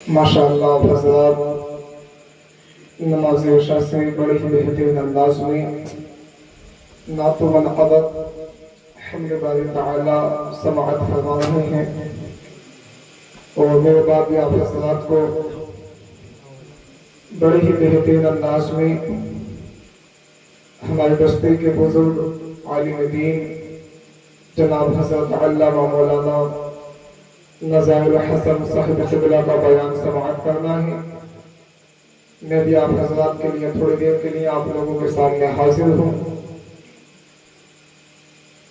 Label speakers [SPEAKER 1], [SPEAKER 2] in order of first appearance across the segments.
[SPEAKER 1] माशाअल्लाह हज़रात नमाज़ इशा से बड़े ही बेहतरीन अंदाज में नातो व नक़दत हम्द बारी तआला समाअत फरमा रहे हैं। और मेरे बाद भी आप हज़रात को बड़े ही बेहतरीन अंदाज में हमारे बस्ती के बुजुर्ग आलिम दीन जनाब हज़रत अल्लामा मौलाना नज़ारुल हसन साहिब क़िबला का बयान समाअत करना है। मैं भी आप हज़रात के लिए थोड़ी देर के लिए आप लोगों के सामने हाजिर हूँ।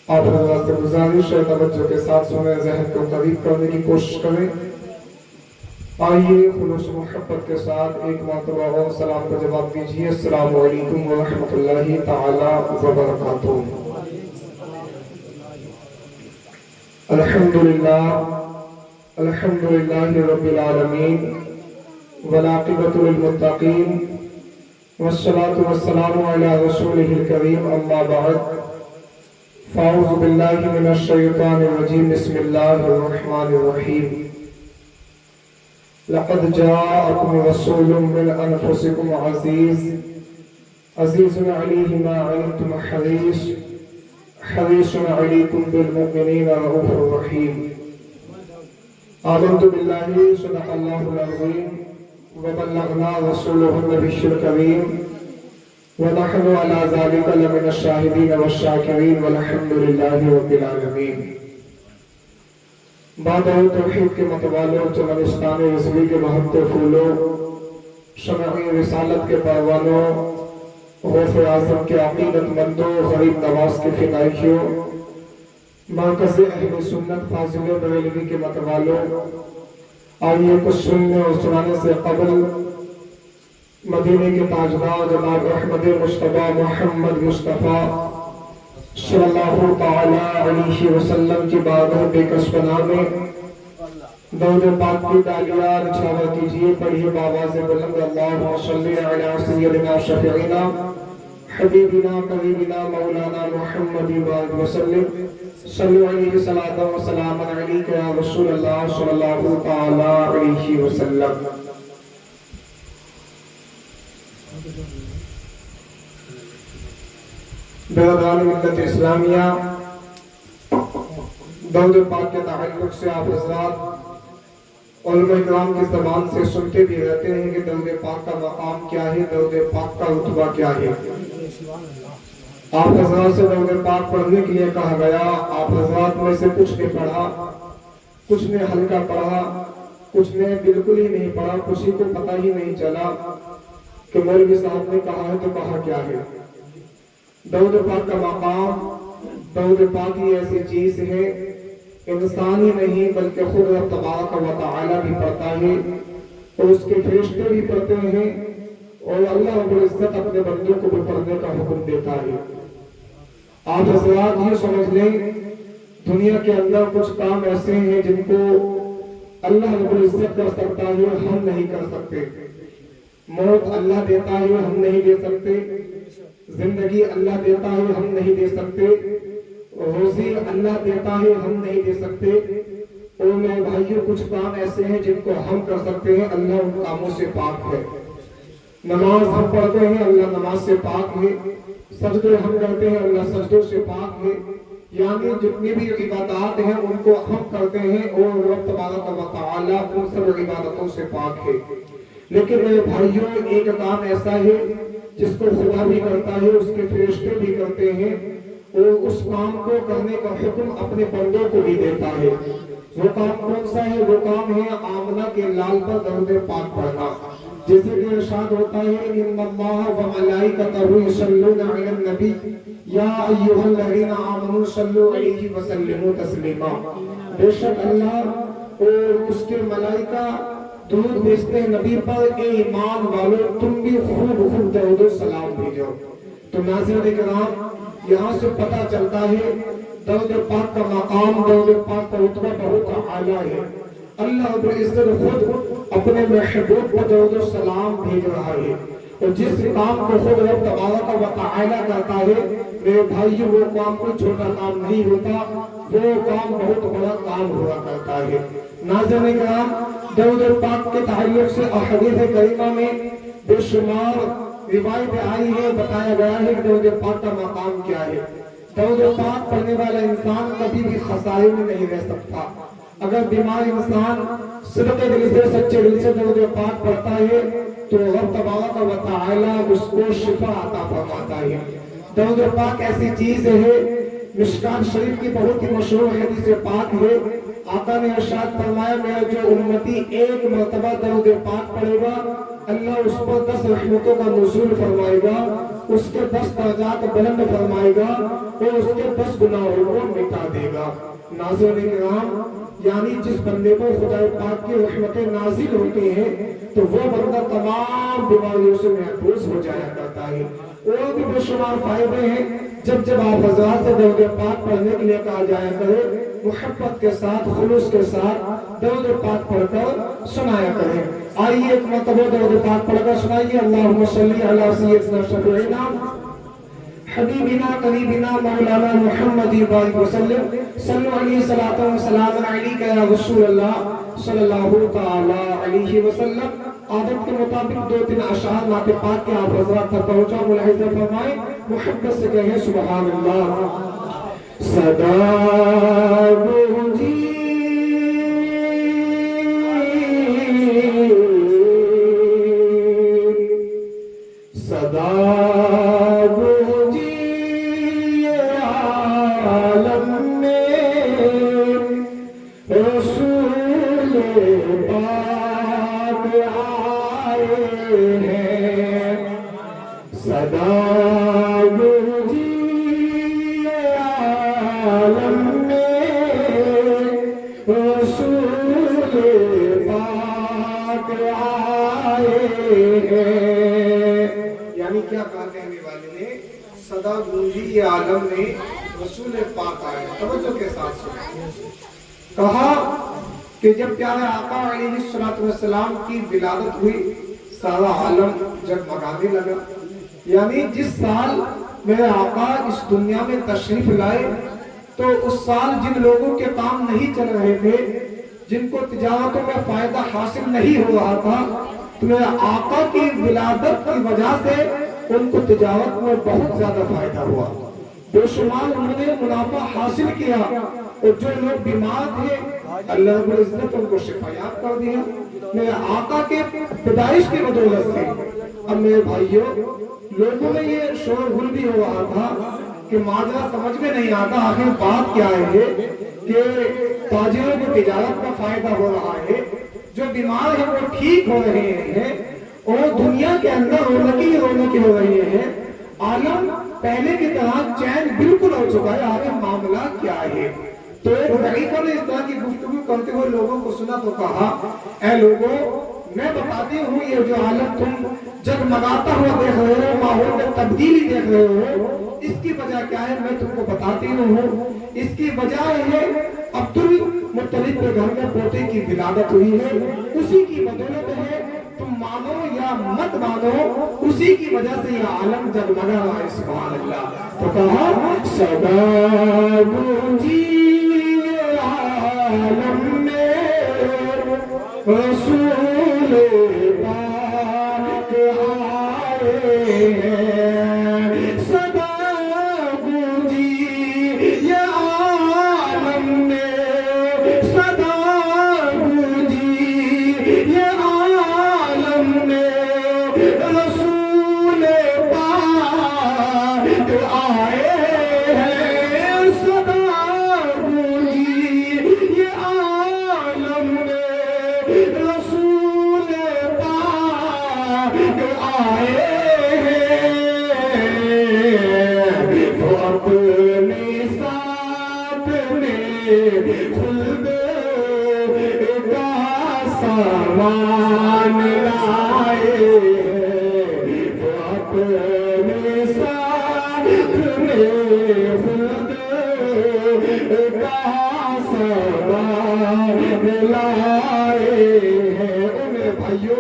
[SPEAKER 1] आप हज़रात से गुजारिश है तवज्जो के साथ सुने, ज़हन को करीब करने की कोशिश करें। आइए खुलूस मोहब्बत के साथ एक मरतबा और सलाम का जवाब दीजिए। अस्सलामु अलैकुम व रहमतुल्लाहि तआला व बरकातुहू। अल्हम्दुलिल्लाह अल्हम्दुलिल्लाहि रब्बिल आलमीन वल आक़िबतु लिल मुत्तक़ीन वस्सलातु वस्सलामु अला रसूलिहिल करीम अम्मा बअद फ़अऊज़ु बिल्लाहि मिनश शैतानिर रजीम बिस्मिल्लाहिर रहमानिर रहीम। लक़द जाअकुम रसूलुम मिन अनफुसिकुम अज़ीज़ुन अलैहि मा अनित्तुम हरीसुन अलैकुम बिल मुमिनीना रऊफ़ुर रहीम। आमन्तु बिल्लाहि सदक़ल्लाहुल अज़ीम व बल्लगना रसूलुहुन नबिय्युल करीम व नहनु अला ज़ालिका लमिनश शाहिदीन वश्शाकिरीन वल्हम्दुलिल्लाहि रब्बिल आलमीन। बाद तौहीद के मतवालों, चमनिस्तान रिज़वी के महत्व फूलों, शमअ रिसालत के परवानों, गौसे आज़म के अक़ीदतमंदों, गरीब नवाज के फ़िदाइयों, मरकज़ अहले सुन्नत फाज़िल बरेलवी के मतवालों, आइए कुछ सुनने और सुनाने से क़बल मदीने के ताजदार जनाब अहमद मुस्तफ़ा मोहम्मद मुस्तफ़ा सल्लल्लाहु तआला अलैहि वसल्लम की बारगाह बेकसपना में दरूद पाक की डालियाँ निछावर कीजिए। पढ़िए बावाज़ बुलंद अल्लाहुम्मा सल्लि अला सय्यिदिना शफ़ीइना हबीबिना करीबिना मौलाना मुहम्मदिन व सल्लिम सल्लु अलैहि सलातन व सलामन अलैका या रसूलल्लाह सल्लल्लाहु तआला अलैहि वसल्लम। बेरादान मिल्लत इस्लामिया, दरूद पाक के ताल्लुक से आप हज़रात उलमा इकराम की ज़बान से सुनते भी रहते हैं कि दरूद पाक का मकाम क्या है, दरूद पाक का रुतबा क्या है। आप हज़रात से दरूद पाक पढ़ने के लिए कहा गया। आप हज़रात में से कुछ ने पढ़ा, कुछ ने हल्का पढ़ा, कुछ ने बिल्कुल ही नहीं पढ़ा, किसी को पता ही नहीं चला कि मौलवी साहब ने कहा है तो कहा क्या है। दरूद पाक का मकाम, दरूद पाक ही ऐसी चीज है, इंसान ही नहीं बल्कि खुद रब तबारक व तआला भी पढ़ता है और उसके फरिश्ते भी पढ़ते हैं और अल्लाह रब्बुल इज्जत अपने बंदों को भी पढ़ने का हुक्म देता है। आप हज़रात ये समझ लें, दुनिया के अंदर कुछ काम ऐसे हैं जिनको अल्लाह रब्बुल इज्जत कर सकता है, हम नहीं कर सकते। मौत अल्लाह देता है, हम नहीं दे सकते। जिंदगी अल्लाह देता है, हम नहीं दे सकते। रोजी अल्लाह देता है, हम नहीं दे सकते। और मेरे भाइयों, कुछ काम ऐसे हैं जिनको हम कर सकते हैं, अल्लाह उन कामों से पाक है। नमाज हम पढ़ते हैं, अल्लाह नमाज से पाक है। सजदे हम करते हैं, अल्लाह सजदों से पाक है। यानी जितनी भी इबादत हैं उनको हम करते हैं और रब तबारक व तआला उन सब इबादतों से पाक है। लेकिन मेरे भाइयों, एक काम ऐसा है जिसको खुदा भी करता है, उसके फरिश्ते भी करते हैं और उस काम को करने का हुक्म अपने बंदों को भी देता है। वो काम कौन सा है? वो काम है आमना के लाल पर दरूद पाक पढ़ना। जैसे कि इरशाद होता है, इन्नल्लाह व मलाइकतहु युसल्लूना अलन नबी या अय्युहल्लज़ीना आमनू सल्लु अलैहि व सल्लिमू तस्लीमा। बेशक अल्लाह और उसके मलाइका दुरूद भेजते हैं नबी पर। ए ईमान वालों, तुम भी खूब खूब दरूद सलाम भेजो। तो नाज़रीन इकराम, यहाँ से पता चलता है दरूद पाक का मकाम, दरूद पाक का रुतबा बहुत आला है। अल्लाह रब्बुल इज्जत खुद अपने महबूब को दरूद सलाम भेज रहा है और जिस काम को खुद रब तबारक व तआला करता है, मेरे भाइयों, वो काम कोई छोटा काम नहीं होता, वो काम बहुत बड़ा काम हुआ करता है। नाज़रीन इकराम, درود پاک کے تعلق سے احادیث کریمہ میں بے شمار روایتیں آئی ہیں، بتایا گیا ہے کہ درود پاک کا مقام کیا ہے۔ درود پاک پڑھنے والا انسان کبھی بھی خسارے میں نہیں رہ سکتا۔ اگر بیمار انسان صدقے دل سے سچے دل سے درود پاک پڑھتا ہے تو رب تبارک و تعالی اس کو شفا عطا فرماتا ہے۔ درود پاک ایسی چیز ہے، مشکات شریف کی بہت ہی مشہور حدیث پاک ہے، آقا نے ارشاد فرمایا میرا جو امتی ایک مرتبہ درود پاک پڑھے گا اللہ اس پر 10 رحمتوں کا نزول فرمائے گا، اس کے 10 درجات بلند فرمائے گا اور اس کے 10 گناہوں کو مٹا دے گا۔ ناظرین کرام، یعنی جس بندے پر خدا پاک کی رحمتیں نازل ہوتی ہیں تو وہ بندہ تمام بیماریوں سے محفوظ ہو جایا کرتا ہے۔ اور بھی بے شمار فائدے ہیں، جب آپ حضرات سے درود پاک پڑھنے کے لیے کہا جایا کرے، محبت کے ساتھ خلوص کے ساتھ درود پاک پڑھ کر سنایا کریں۔ آئیے ایک مرتبہ درود پاک پڑھ کر سنائیے۔ اللہم صلی علی سیدنا شفیعنا حبیبنا قریبنا مولانا محمد بارک وسلم صلو علیہ صلاۃ و سلام علیک یا رسول اللہ صلی اللہ تعالی علیہ وسلم۔ عادت کے مطابق 2-3 اشعار نعت پاک کے آپ حضرات تک پہنچا، ملاحظہ فرمائیں، محبت سے کہیں سبحان اللہ۔ صدا گونجی صدا گونجی عالم میں رسول پاک آئے ہیں، صدا گونجی عالم میں رسول پاک آئے ہیں۔ یعنی کیا کہا کہنے والے نے؟ صدا گونجی عالم میں رسول پاک آئے۔ توجہ کے ساتھ سنیں، کہا کہ جب پیارے آقا علیہ السلام کی ولادت ہوئی سارا عالم جگمگانے لگا۔ یعنی جس سال میرے آقا اس دنیا میں تشریف لائے تو اس سال جن لوگوں کے کام نہیں چل رہے تھے، جن کو تجارتوں میں فائدہ حاصل نہیں ہو رہا تھا، تو میرے آقا کی ولادت کی وجہ سے ان کو تجارت میں بہت زیادہ فائدہ ہوا، بے شمار انہوں نے منافع حاصل کیا، اور جو لوگ بیمار تھے اللہ رب العزت ان کو شفایاب کر دیا میرے آقا کے پیدائش کی بدولت سے۔ اب میرے بھائیوں، لوگوں میں یہ شور غل بھی ہو رہا تھا کہ ماجرا سمجھ میں نہیں آتا آخر بات کیا ہے کہ تاجروں کو تجارت کا فائدہ ہو رہا ہے، جو بیمار ہیں وہ ٹھیک ہو رہے ہیں، اور دنیا کے اندر رونقی رونقی ہو رہی ہے، عالم پہلے کی طرح چین بالکل ہو چکا ہے، آخر معاملہ کیا ہے؟ تو ایک ضعیفہ نے اس طرح کی گفتگو کرتے ہوئے لوگوں کو سنا تو کہا، اے لوگوں، میں بتاتی ہوں یہ جو عالم تم جگمگاتا ہوا دیکھ رہے ہو، ماحول میں تبدیلی دیکھ رہے ہو، اس کی وجہ کیا ہے میں تم کو بتاتی ہوں۔ اس کی وجہ ہے عبد المطلب کے گھر میں پوتے کی ولادت ہوئی ہے، اسی کی بدولت ہے، تم مانو یا مت مانو، اسی کی وجہ سے یہ عالم جگمگا رہا ہے، سبحان اللہ۔ تو کہا صدا گونجی عالم میں رسول پاک آئے ہیں، صدا گونجی یہ عالم میں، صدا گونجی یہ عالم میں رسول پاک آئے ہیں، صدا گونجی یہ عالم میں رسول پاک آئے ہیں، وہ اپنے ساتھ میں خلد کا سامان لائے ہیں، وہ اپنے ساتھ میں خلد کا سامان لائے ہیں۔ میرے بھائیوں،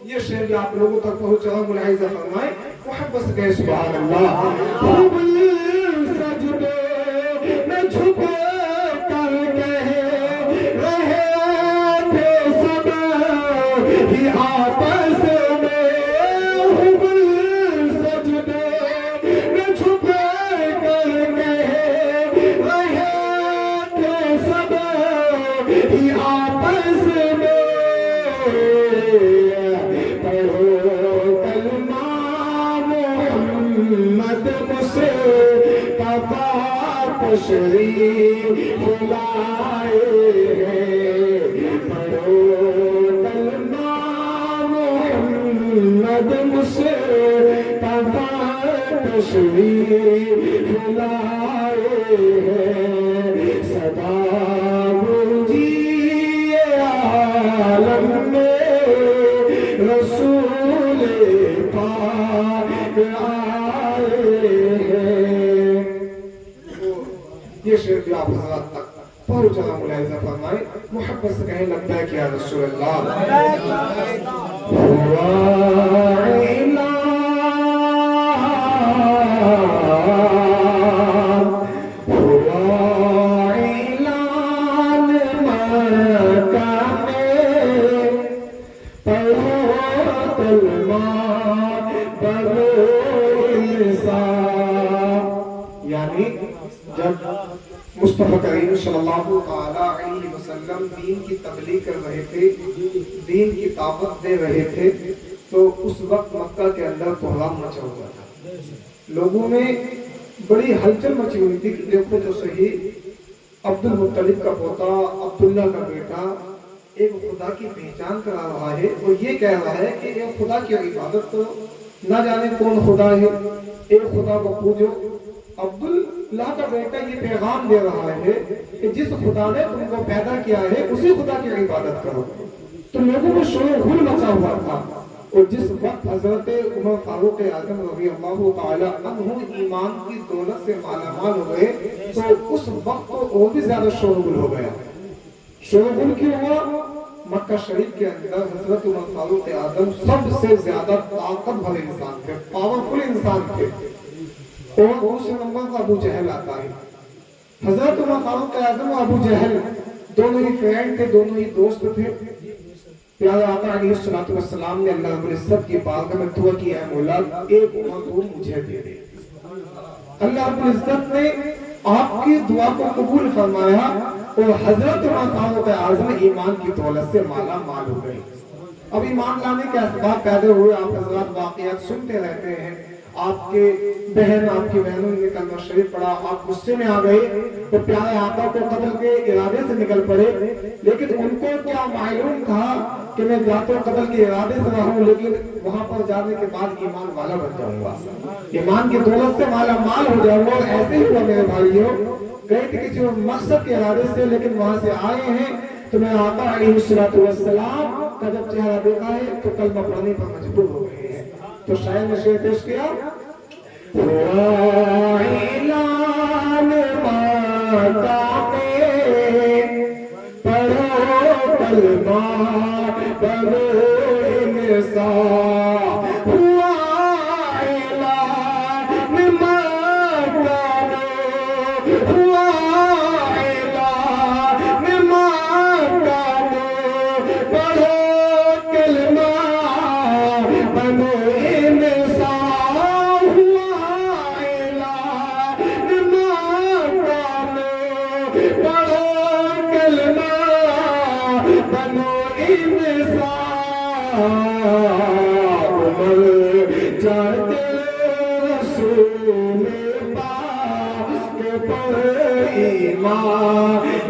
[SPEAKER 1] یہ شعر بھی آپ لوگوں تک پہنچا، ملاحظہ فرمائیں، محبت سے کہیں سبحان اللہ۔ خوب سجدے میں چھپ کر کہے رہے تھے سب پڑھو کلمہ محمد مصطفیٰ تشریف لائے ہیں، پڑھو کلمہ محمد مصطفیٰ تشریف لائے ہیں، صدا گونجی عالم میں رسول پاک آئے ہیں۔ یہ شعر بھی آپ حضرات تک پہنچا، ملاحظہ فرمائے، محبت سے کہیں لبیک یا رسول اللہ۔ یعنی جب مصطفیٰ کریم صلی اللہ علیہ وسلم دین کی تبلیغ کر رہے تھے، دین کی دعوت دے رہے تھے، تو اس وقت مکہ کے اندر کوہرام مچا ہوا تھا، لوگوں میں بڑی ہلچل مچی ہوئی تھی کہ دیکھو تو صحیح، عبد المطلب کا پوتا عبداللہ کا بیٹا ایک خدا کی پہچان کرا رہا ہے اور یہ کہہ رہا ہے کہ ایک خدا کی عبادت کرو، نہ جانے کون خدا ہے، ایک خدا کو پوجو۔ عبداللہ کا بیٹا یہ پیغام دے رہا ہے کہ جس خدا نے تم کو پیدا کیا ہے اسی خدا کی عبادت کرو۔ تو لوگوں میں شور و غل مچا ہوا تھا، اور جس وقت حضرت عمر فاروق اعظم رضی اللہ تعالی عنہ ایمان کی دولت سے مالا مال ہو گئے، تو اس وقت تو اور بھی زیادہ شور و غل ہو گیا۔ شور و غل کیوں ہوا؟ مکہ شریف کے اندر حضرت عمر فاروق اعظم سب سے زیادہ طاقت والے انسان تھے، پاورفل انسان تھے، اور دوسرے نمبر پر ابو جہل آتا ہے۔ حضرت عمر فاروق اعظم اور ابو جہل دونوں ہی فرینڈ تھے، دونوں ہی دوست تھے۔ پیارے آقا علیہ السلام نے اللہ رب العزت کی بارگاہ میں دعا کی، اے مولا ایک عمر تو مجھے دے دے۔ اللہ رب العزت نے آپ کی دعا کو قبول فرمایا اور حضرت عمر فاروق اعظم ایمان کی دولت سے مالا مال ہو گئے۔ اب ایمان لانے کے اسباب پیدا ہوئے، آپ حضرات واقعات سنتے رہتے ہیں، آپ کے بہن آپ کی بہنوں نے کلمہ شریف پڑھا، آپ غصے میں آ گئے تو پیارے آقا کو قتل کے ارادے سے نکل پڑے، لیکن ان کو کیا معلوم تھا کہ میں جاتا ہوں قتل کے ارادے سے رہا ہوں، لیکن وہاں پر جانے کے بعد ایمان والا بن جاؤں گا، ایمان کی دولت سے مالا مال ہو جاؤں گا۔ اور ایسے ہی ہوا میرے بھائیوں، گئے تھے کسی مقصد کے ارادے سے، لیکن وہاں سے آئے ہیں تو میں آقا علیہ السلام کا جب چہرہ دیکھا ہے تو کلمہ پڑھنے پر مجبور ہو گئے ہیں۔ تو شاعر نے شعر پیش کیا، اعلان ماتا میں پڑھو کلمہ بنو انسان، ہوا اعلان ماتا میں، ہوا اعلان ماتا میں، پڑھو کلمہ بنو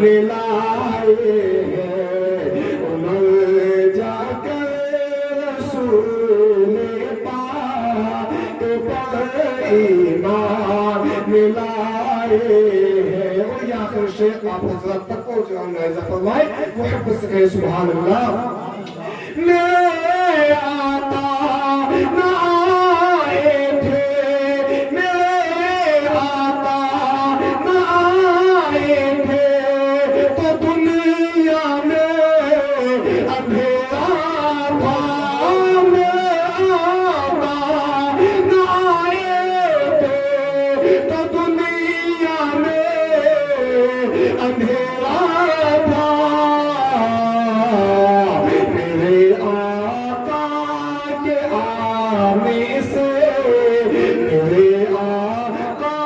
[SPEAKER 1] لائے ہیں، عمر جا کر رسول پاک پر ایمان لائے ہیں۔ اور یہ آخر شیخ آپ حضرت تک پہنچ رہا ہوں، لہذا فرمائے محبت سے کہے سبحان اللہ۔ میرے آقا نہ آئے تھے، میرے آقا نہ آئے تھے تو دنیا میں اندھیرا تھا، میرے آقا نہ آئے تھے تو دنیا میں اندھیرا تھا، میرے آقا کے آنے سے، میرے آقا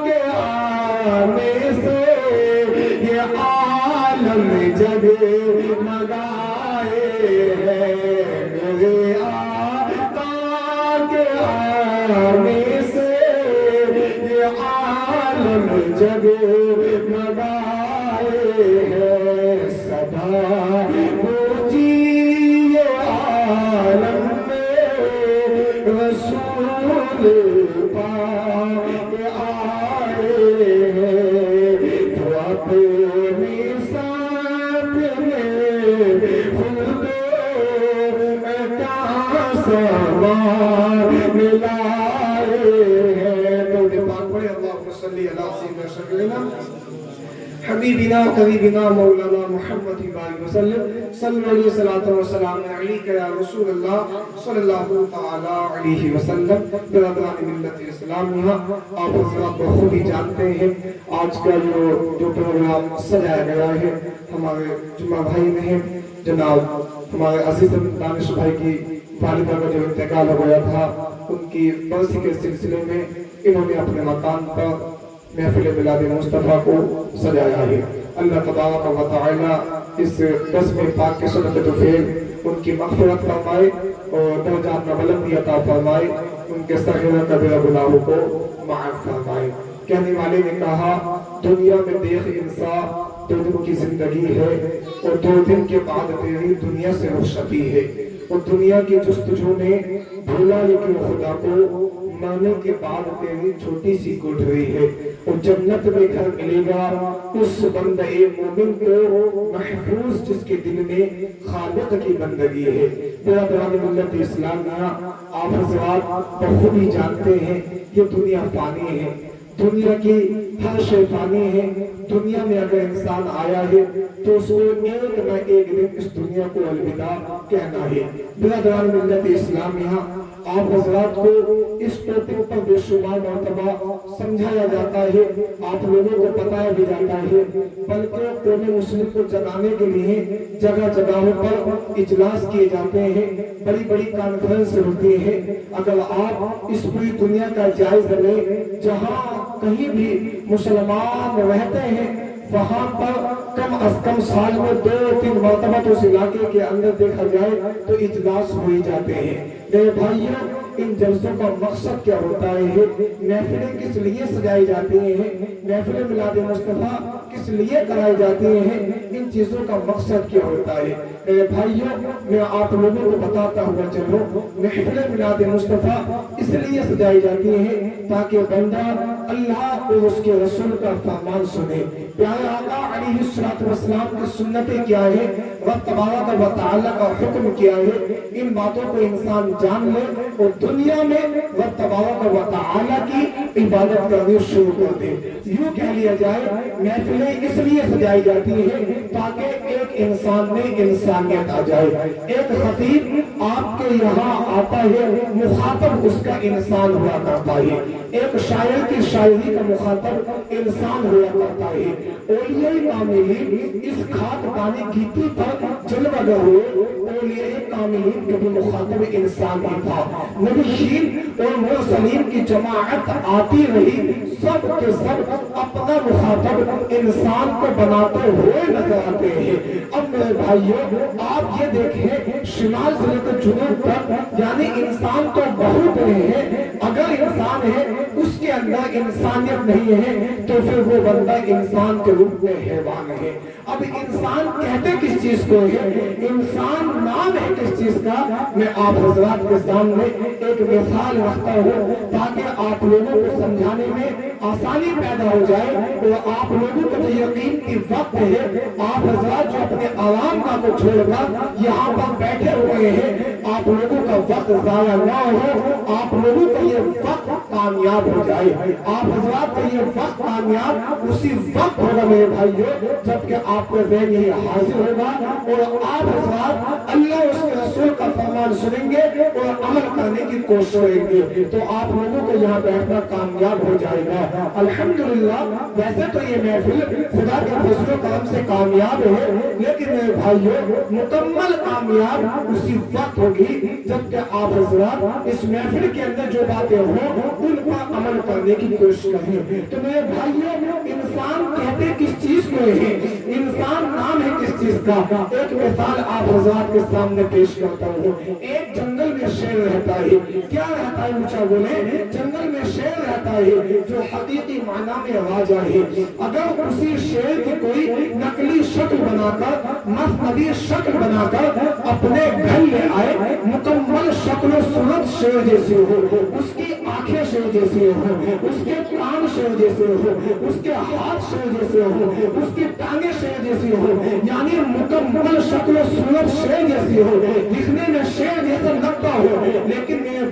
[SPEAKER 1] کے آنے سے یہ عالم جگمگائے मान लाए हैं। दरूद पाक पढ़े, अल्लाहुम्मा सल्ली अला सय्यिदिना शफीइना हबीबिना करीबिना मौलाना मुहम्मद वसल्लम सल्लल्लाहु अलैहि वसल्लम अलैका या रसूल अल्लाह सल्लल्लाहु तआला अलैहि वसल्लम। बिरादरान मिल्लत इस्लाम, आप हज़रात खुद ही जानते हैं आज का जो प्रोग्राम सजाया गया है, हमारे जुम्मा भाई ने हैं जनाब हमारे अजीज दानिश भाई की वालिदा का जो इंतकाल हो गया था, उनकी बरसी के सिलसिले में इन्होंने अपने मकान पर महफिल मिलाद मुस्तफ़ा को सजाया है। अल्लाह तबारक व तआला इस रस्म पाक के सदक़े फेल उनकी मग़फ़िरत फरमाए और दर्जात में बुलंदी अता फरमाए, उनके सग़ीरा कबीरा गुनाहों को माफ़ फरमाए। कहने वाले ने कहा, दुनिया में देख इंसान 2 दिन की जिंदगी है और 2 दिन के बाद तेरी दुनिया से रुखसती है। और दुनिया की जुस्तजू में भूला ये कि खुदा को माने के बाद तेरी छोटी सी कोठरी है। और जन्नत में घर मिलेगा उस बंदे मोमिन को महफूज जिसके दिल में खालिक की बंदगी है। बिरादरान मिल्लत इस्लामिया, आप हज़रात बखूबी जानते हैं ये दुनिया फानी है, दुनिया की हर शय फानी है। दुनिया में अगर इंसान आया है तो उसको एक न एक दिन इस दुनिया को अलविदा कहना है। बिरादरान मिल्लत इस्लामिया, आप हज़रात को इस टॉपिक पर बेशुमार मर्तबा समझाया जाता है, आप लोगों को बताया भी जाता है, बल्कि कौमे मुस्लिम को जगाने के लिए जगह जगहों पर इजलास किए जाते हैं, बड़ी बड़ी कॉन्फ्रेंस होती है। अगर आप इस पूरी दुनिया का जायजा लें, जहाँ कहीं भी मुसलमान रहते हैं वहाँ पर कम अज कम साल में 2-3 मरतबा तो उस इलाके के अंदर देखा जाए तो इजलास हो ही जाते हैं। मेरे भाइयों, इन जलसों का मकसद क्या होता है? महफिलें किस लिए सजाई जाती हैं? महफिल मिलाद मुस्तफ़ा किस लिए कराई जाती हैं? इन चीजों का मकसद क्या होता है? मेरे भाइयों, मैं आप लोगों को बताता हुआ चलो, महफिल मिलाद मुस्तफ़ा इसलिए सजाई जाती है ताकि बंदा अल्लाह और उसके रसूल का फरमान सुने। प्यारे आका अलैहिस्सलातु वस्सलाम की सुन्नतें क्या है, रब तबारक व तआला का हुक्म क्या है, इन बातों को इंसान जान ले और दुनिया में रब तबारक व तआला की इबादत करनी शुरू कर दे। यूं कह लिया जाए, महफिलें इसलिए सजाई जाती है ताकि एक इंसान में इंसानियत आ जाए। एक खतीब आपके यहाँ आता है, मुखातब उसका इंसान हुआ करता है। एक शायर की शायरी का मुखातब इंसान हुआ करता है। औलियाए कामिलीन इस खाक पानी गीती पर जलवा हुए, औलियाए कामिलीन के भी मुखातब इंसान ही था। नबीयीन और मुरसलीन की जमाअत आती रही, सब के सब अपना मुखातब इंसान को बनाते हुए नजर आते हैं। अब मेरे भाइयों, आप ये देखें, शिमाल से लेकर जुनूब तक यानी इंसान तो बहुत हैं। अगर इंसान है उसके अंदर इंसानियत नहीं है तो फिर वो बंदा इंसान के रूप में हैवान है। अब इंसान कहते किस चीज को है? इंसान नाम है किस चीज का? मैं आप हज़रात के सामने एक मिसाल रखता हूँ ताकि आप लोगों को समझाने में आसानी पैदा हो जाए और आप लोगों को जो यकीन की वक्त है, आप हज़रात जो अपने आराम का को छोड़कर यहाँ पर बैठे हुए हैं, आप लोगों का वक्त ज़ाया ना हो, आप लोगों का ये वक्त कामयाब हो जाए। आप हज़रात का ये वक्त कामयाब उसी वक्त होगा मेरे भाइयों जबकि आपका ज़हन यही हाजिर होगा और आप हज़रात अल्लाह उसके रसूल का फरमान सुनेंगे और अमल करने की कोशिश करेंगे, तो आप लोगों को यहाँ बैठना कामयाब हो जाएगा। अल्हम्दुलिल्लाह, वैसे तो ये महफिल खुदा के फजल करम से कामयाब है, लेकिन मेरे भाइयों मुकम्मल कामयाब उसी वक्त होगी जबकि आप हज़रात इस महफिल के अंदर जो बातें हो उन पर अमल करने की कोशिश करें। तो मेरे भाइयों, इंसान कहते किस चीज को है? इंसान नाम है किस चीज का? एक मिसाल आप हज़रात के सामने पेश करता हूँ। एक जंगल में शेर रहता है। क्या रहता है? ऊंचा बोले, जंगल में शेर रहता है जो हकीकी माना में राजा है। अगर उसी शेर की कोई नकली शक्ल बनाकर, मसनदी शक्ल बनाकर अपने घर ले आए, मुकम्मल शक्ल सूरत शेर जैसी हो, उसकी आंखें शेर जैसी हो, उसके कान शेर जैसे हो, उसके हाथ शेर जैसे हो, उसकी टांगे शेर जैसी हो, यानी मुकम्मल शक्ल सूरत शेर जैसी हो, दिखने में शेर जैसा लगता हो, लेकिन मेरे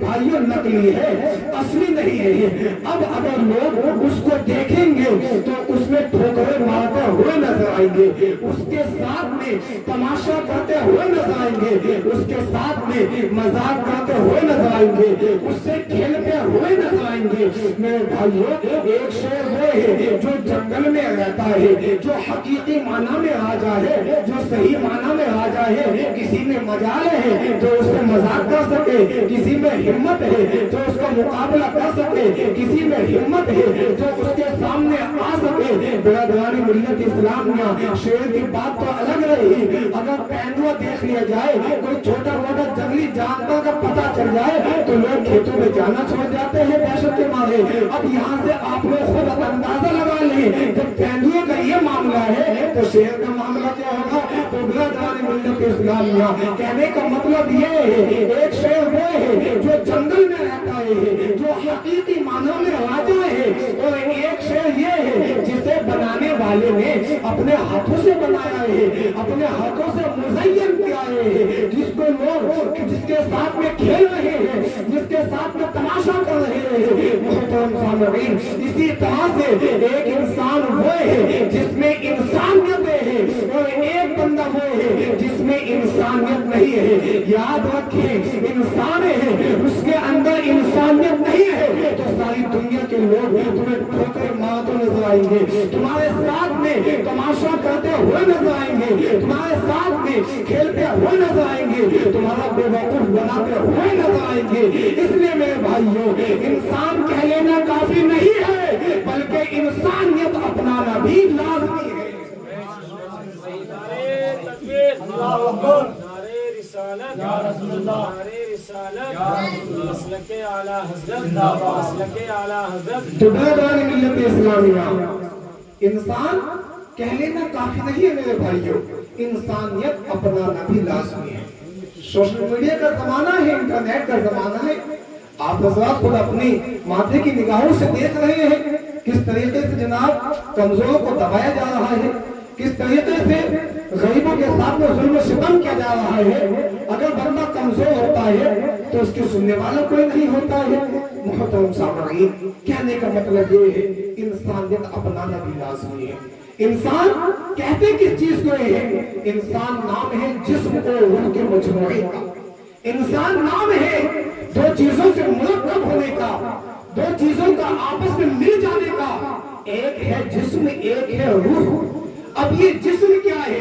[SPEAKER 1] نکلی ہے، اصلی نہیں ہے۔ اب اگر لوگ اس کو دیکھیں گے تو اس میں ٹھوکریں مارتے ہوئے نظر آئیں گے، اس کے ساتھ میں تماشا کرتے ہوئے نظر آئیں گے، اس کے ساتھ میں مذاق کرتے ہوئے نظر آئیں گے، اس سے کھیلتے ہوئے نظر آئیں گے۔ میرے بھائیو، ایک شیر وہ ہے جو جنگل میں رہتا ہے، جو حقیقی معنی میں راجا ہے، جو صحیح معنی میں راجا ہے۔ کسی میں مجال ہے جو اس سے مذاق کر سکے، کسی میں ہمت ہے جو اس کا مقابلہ کر سکے، کسی میں ہمت ہے جو اس کے سامنے آ سکے۔ برادران ملت اسلامیہ، شیر کی بات تو الگ رہی، اگر پینڈوا دیکھ لیا جائے، کوئی چھوٹا موٹا جنگلی جانور کا پتہ چل جائے تو لوگ کھیتوں میں جانا چھوڑ جاتے ہیں دہشت کے مارے۔ اب یہاں سے آپ لوگ خود اندازہ لگا لیں، جب پینڈوا کا یہ معاملہ ہے تو شیر کا معاملہ کیا ہوگا؟ تو برادران ملت اسلامیہ، کہنے کا مطلب یہ ہے، ایک شیر وہ ہے جو جنگل میں رہتا ہے، جو حقیقی معنی میں راجا ہے، اور ایک شیر یہ ہے جسے بنانے والے نے اپنے ہاتھوں سے بنایا ہے، اپنے ہاتھوں سے مزین کیا ہے، جس کو لوگ جس کے ساتھ میں کھیل رہے ہیں، جس کے ساتھ میں تماشا کر رہے ہیں۔ محترم سامعین، اسی طرح سے ایک انسان وہ ہے جس میں انسانیت ہے، اور ایک بندہ وہ ہے جس میں انسانیت نہیں ہے۔ یاد رکھیں، انسان ہے، اس کے اندر انسانیت نہیں ہے تو ساری دنیا کے لوگ تمہیں ٹھوکریں مارتے نظر آئیں گے، تمہارے ساتھ میں تماشا کرتے ہوئے نظر آئیں گے، تمہارے ساتھ میں کھیلتے ہوئے نظر آئیں گے، تمہارا بے وقوف بناتے ہوئے نظر آئیں گے۔ اس لیے میرے بھائیوں، انسان کہہ لینا کافی نہیں ہے، بلکہ انسانیت اپنانا بھی لازمی ہے۔ تو برادران ملت اسلامیہ، انسان کہہ لینا کافی نہیں ہے میرے بھائیوں، انسانیت اپنانا بھی لازمی ہے۔ سوشل میڈیا کا زمانہ ہے، انٹرنیٹ کا زمانہ ہے، آپ حضرات خود اپنی ماتھے کی نگاہوں سے دیکھ رہے ہیں کس طریقے سے جناب کمزوروں کو دبایا جا رہا ہے، کس طریقے سے غریبوں کے ساتھ میں ظلم و ستم کیا جا رہا ہے۔ اگر بندہ کمزور ہوتا ہے تو اس کی سننے والا کوئی نہیں ہوتا ہے۔ محترم سامعین، کہنے کا مطلب یہ ہے، انسانیت اپنانا بھی لازمی ہے۔ انسان کہتے کس چیز کو ہے؟ انسان نام ہے جسم اور روح کے مجموعے کا۔ انسان نام ہے دو چیزوں سے مرکب ہونے کا، دو چیزوں کا آپس میں مل جانے کا۔ ایک ہے جسم، ایک ہے روح۔ اب یہ جسم کیا ہے،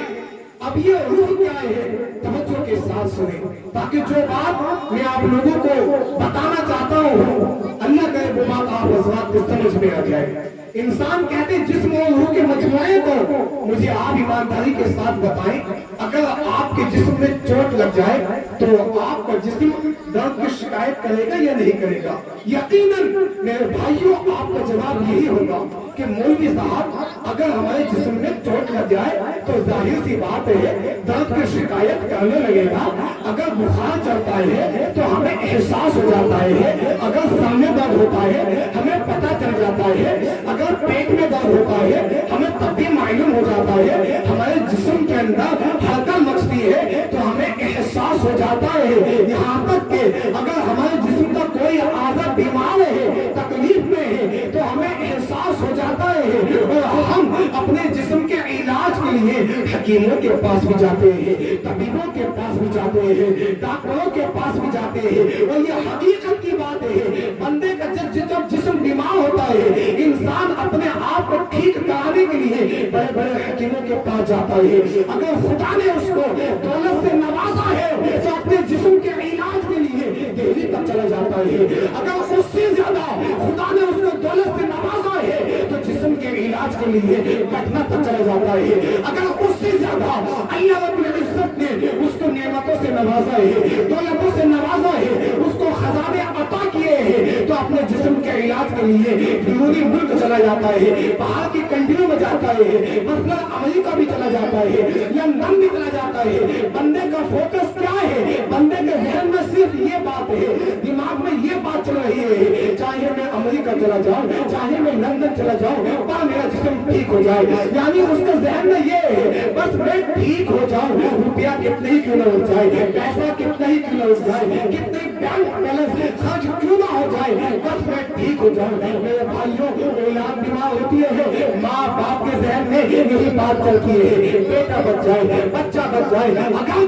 [SPEAKER 1] اب یہ روح کیا ہے، توجہ کے ساتھ سنیں تاکہ جو بات میں آپ لوگوں کو بتانا چاہتا ہوں، اللہ کرے وہ بات آپ حضرات کو سمجھ میں آ جائے۔ انسان کہتے ہیں جسم اور روح کے مجموعے کو۔ مجھے آپ ایمانداری کے ساتھ بتائیں، اگر آپ کے جسم میں چوٹ لگ جائے تو آپ کا جسم درد کی شکایت کرے گا یا نہیں کرے گا؟ یقیناً میرے بھائیوں، آپ کا جواب یہی ہوگا کہ مولوی صاحب، اگر ہمارے جسم میں چوٹ لگ جائے تو ظاہر سی بات ہے درد کی شکایت کرنے لگے گا۔ اگر بخار چڑھتا ہے تو ہمیں احساس ہو جاتا ہے، اگر سر میں درد ہوتا ہے ہمیں پتہ چل جاتا ہے، اگر پیٹ میں درد ہوتا ہے ہمیں تب بھی معلوم ہو جاتا ہے، ہمارے جسم کے اندر حرکت مچتی ہے تو ہمیں احساس ہو جاتا ہے۔ یہاں تک کہ اگر ہمارے جسم کا کوئی اعضا بیمار ہے، تکلیف میں ہے تو ہمیں احساس ہو جاتا ہے، اور ہم اپنے جسم کے علاج کے لیے حکیموں کے پاس بھی جاتے ہیں، طبیبوں کے پاس بھی جاتے ہیں، ڈاکٹروں کے پاس بھی جاتے ہیں۔ اور یہ حقیقت کی بات ہے، بندے کا جب جسم بیمار ہوتا ہے، انسان اپنے آپ کو ٹھیک کرانے کے لیے بڑے بڑے حکیموں کے پاس جاتا ہے۔ اگر خدا نے اس کو دولت سے نوازا ہے تو اپنے جسم کے علاج کے لیے دہلی تک چلا جاتا ہے۔ اگر اس سے زیادہ خدا نے اس کو دولت سے نوازا ہے تو جسم کے علاج کے لیے پٹنہ تک چلا جاتا ہے۔ اگر اس سے زیادہ اللہ رب العزت نے اس کو نعمتوں سے نوازا ہے، دولتوں سے نوازا ہے، اس کو خزانے عطا کیے ہیں تو اپنے جسم کے
[SPEAKER 2] इलाज के लिए विरोधी मुल्क चला जाता है, बाहर की कंट्री में जाता है, मतलब अमेरिका भी चला जाता है, लंदन भी चला जाता है। बंदे का फोकस क्या है? बंदे के जहन में सिर्फ ये बात है, दिमाग में ये बात चल रही है, चाहे मैं अमेरिका चला जाऊं, चाहे मैं लंदन चला जाऊं, पर मेरा जिस्म ठीक हो जाए। यानी उसके जहन में ये है, बस मैं ठीक हो जाऊं, रुपया कितने ही क्यों ना हो जाए, पैसा कितना ही क्यों ना हो जाए, कितने बैंक बैलेंस खर्च क्यों ना हो जाए, बस मैं ठीक हो जाऊं। मेरे भाइयों, औलाद बीमार होती है, माँ बाप के जहन में यही बात चलती है, बेटा बच जाए, बच्चा बच जाए, अगर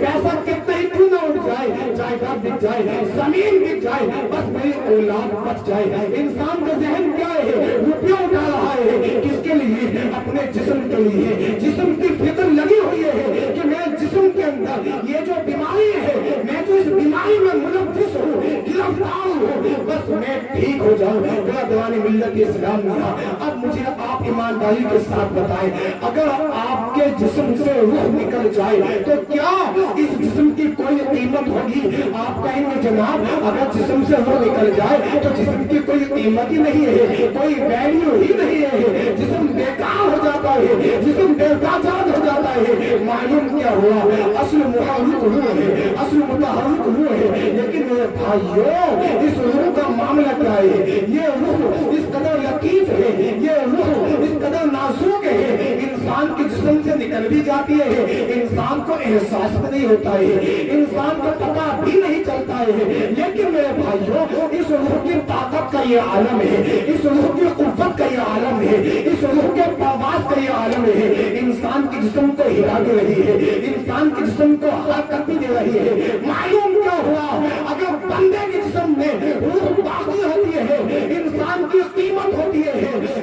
[SPEAKER 2] पैसा कितना ही क्यों ना उठ जाए, जायदाद दिख जाए, जमीन दिख जाए, बस मेरी औलाद बच जाए। इंसान का जहन क्या है? रुपया उठा रहा है, किसके लिए? अपने जिस्म के लिए। जिस्म की फिक्र लगी हुई है कि मेरे जिस्म के अंदर ये जो बीमारी है, मैं जो इस बीमारी में मुलव्विस हूँ, गिरफ्तार हूँ, बस मैं ठीक हो जाऊं। मेरा दीवानी मिल्लत इस्लाम नहीं। अब मुझे आप ईमानदारी के साथ बताएं, अगर आपके जिस्म से रूह निकल जाए तो क्या इस जिस्म की कोई कीमत होगी? आप कहेंगे जनाब, अगर जिस्म से रूह निकल जाए तो जिस्म की कोई कीमत ही नहीं है, कोई वैल्यू ही नहीं है, जिस्म बेकार हो जाता है, जिस्म बेजाजाद हो जाता है। मालूम क्या हुआ? असल मुहर्रिक रूह है, असल मुतहर्रिक रूह है। लेकिन मेरे भाइयों, इस रूह का मामला क्या है? ये रूह इस कदर लतीफ है, ये रूह इस कदर नाजुक है, इंसान के जिस्म से निकल भी जाती है, इंसान को एहसास भी नहीं होता है, इंसान को पता भी नहीं चलता है। लेकिन मेरे भाइयों, इस रूह की ताकत का ये आलम है, इस रूह की कुव्वत का ये आलम है, इस रूह के प्रवास का ये आलम है। इंसान के जिस्म को हिला दे रही है, इंसान के जिस्म को हरकत भी दे रही है। मालूम क्या हुआ? अगर बंदे के जिस्म में रूह बाकी होती है, इंसान की कीमत होती है,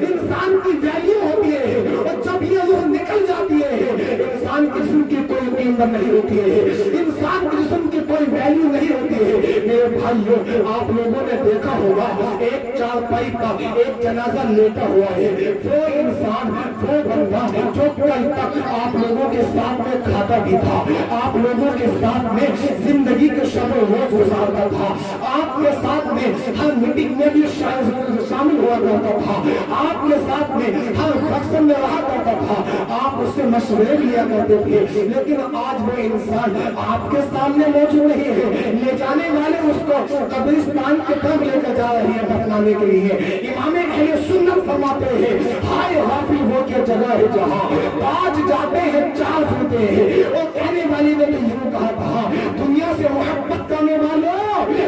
[SPEAKER 2] इंसान की वैल्यू होती है, और जब ये रूह निकल जाती है, इंसान के जिस्म की कोई कीमत नहीं होती है, इंसान के जिस्म की कोई वैल्यू नहीं होती है। मेरे भाइयों, आप लोगों ने देखा होगा, एक चारपाई का एक जनाजा लेटा हुआ है, वो इंसान, वो बंदा जो कल तक आप लोगों के साथ में खाता भी था, आप लोगों के साथ में जिंदगी के शब रोज गुजारता था, आपके साथ में हर मीटिंग में भी शामिल हुआ करता था, आपके साथ में हर फंक्शन में रहा करता था, आप उससे मशवरे लिया करते थे। लेकिन आज वो इंसान आपके सामने मौजूद नहीं है, ले जाने वाले उसको कब्रिस्तान के तरफ लेकर जा रहे हैं दफनाने के लिए। इमाम अहले सुन्नत फरमाते हैं, हाय हाफिल वो क्या जगह है जहाँ आज जाते हैं चार फिरते हैं। और कहने वाली ने तो यूं कहा था, दुनिया से मोहब्बत करने वालों,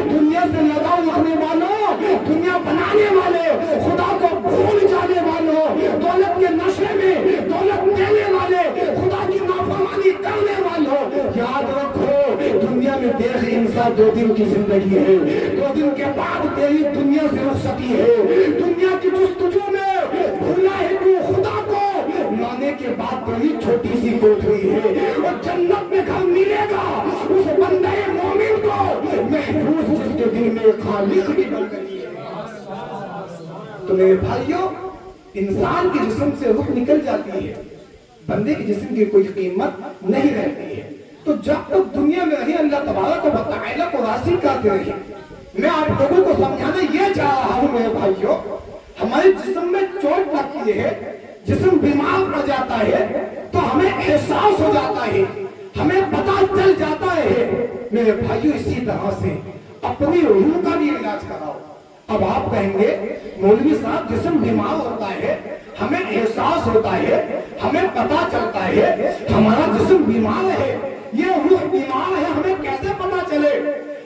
[SPEAKER 2] दुनिया से लगाव रखने वालों, दुनिया बनाने वाले, खुदा को भूल जाने वालों, दौलत के नशे में दौलत देने वाले, खुदा की नाफरमानी करने वालों, याद रखो दुनिया में देख इंसान 2 दिन की जिंदगी है, 2 दिन के बाद तेरी दुनिया से रुखसती है। दुनिया की जुस्तजू में भूला है तू खुदा को, माने के बाद तेरी छोटी सी कोठरी है, और जन्नत में घर मिलेगा उस बंदे मोमिन को महफूज जिसके दिल में खालिक की बंदगी है। तो मेरे भाइयों, इंसान के जिस्म से रूह निकल जाती है, बंदे के जिस्म की कोई कीमत नहीं रहती है। तो जब तक दुनिया में रहे, अल्लाह तबारक व तआला को राज़ी करते रहे। मैं आप लोगों को समझाना ये चाह रहा हूं मेरे भाइयों, हमारे जिस्म में चोट लगती है, जिस्म बीमार पड़ जाता है, तो हमें एहसास हो जाता है, हमें पता चल जाता है। मेरे भाइयों, इसी तरह से अपनी रूह का भी इलाज कराओ। अब आप कहेंगे, मौलवी साहब जिस्म बीमार होता है, हमें एहसास होता है, हमें पता चलता है हमारा जिस्म बीमार है, ये रूह बीमार है, हमें कैसे पता चले?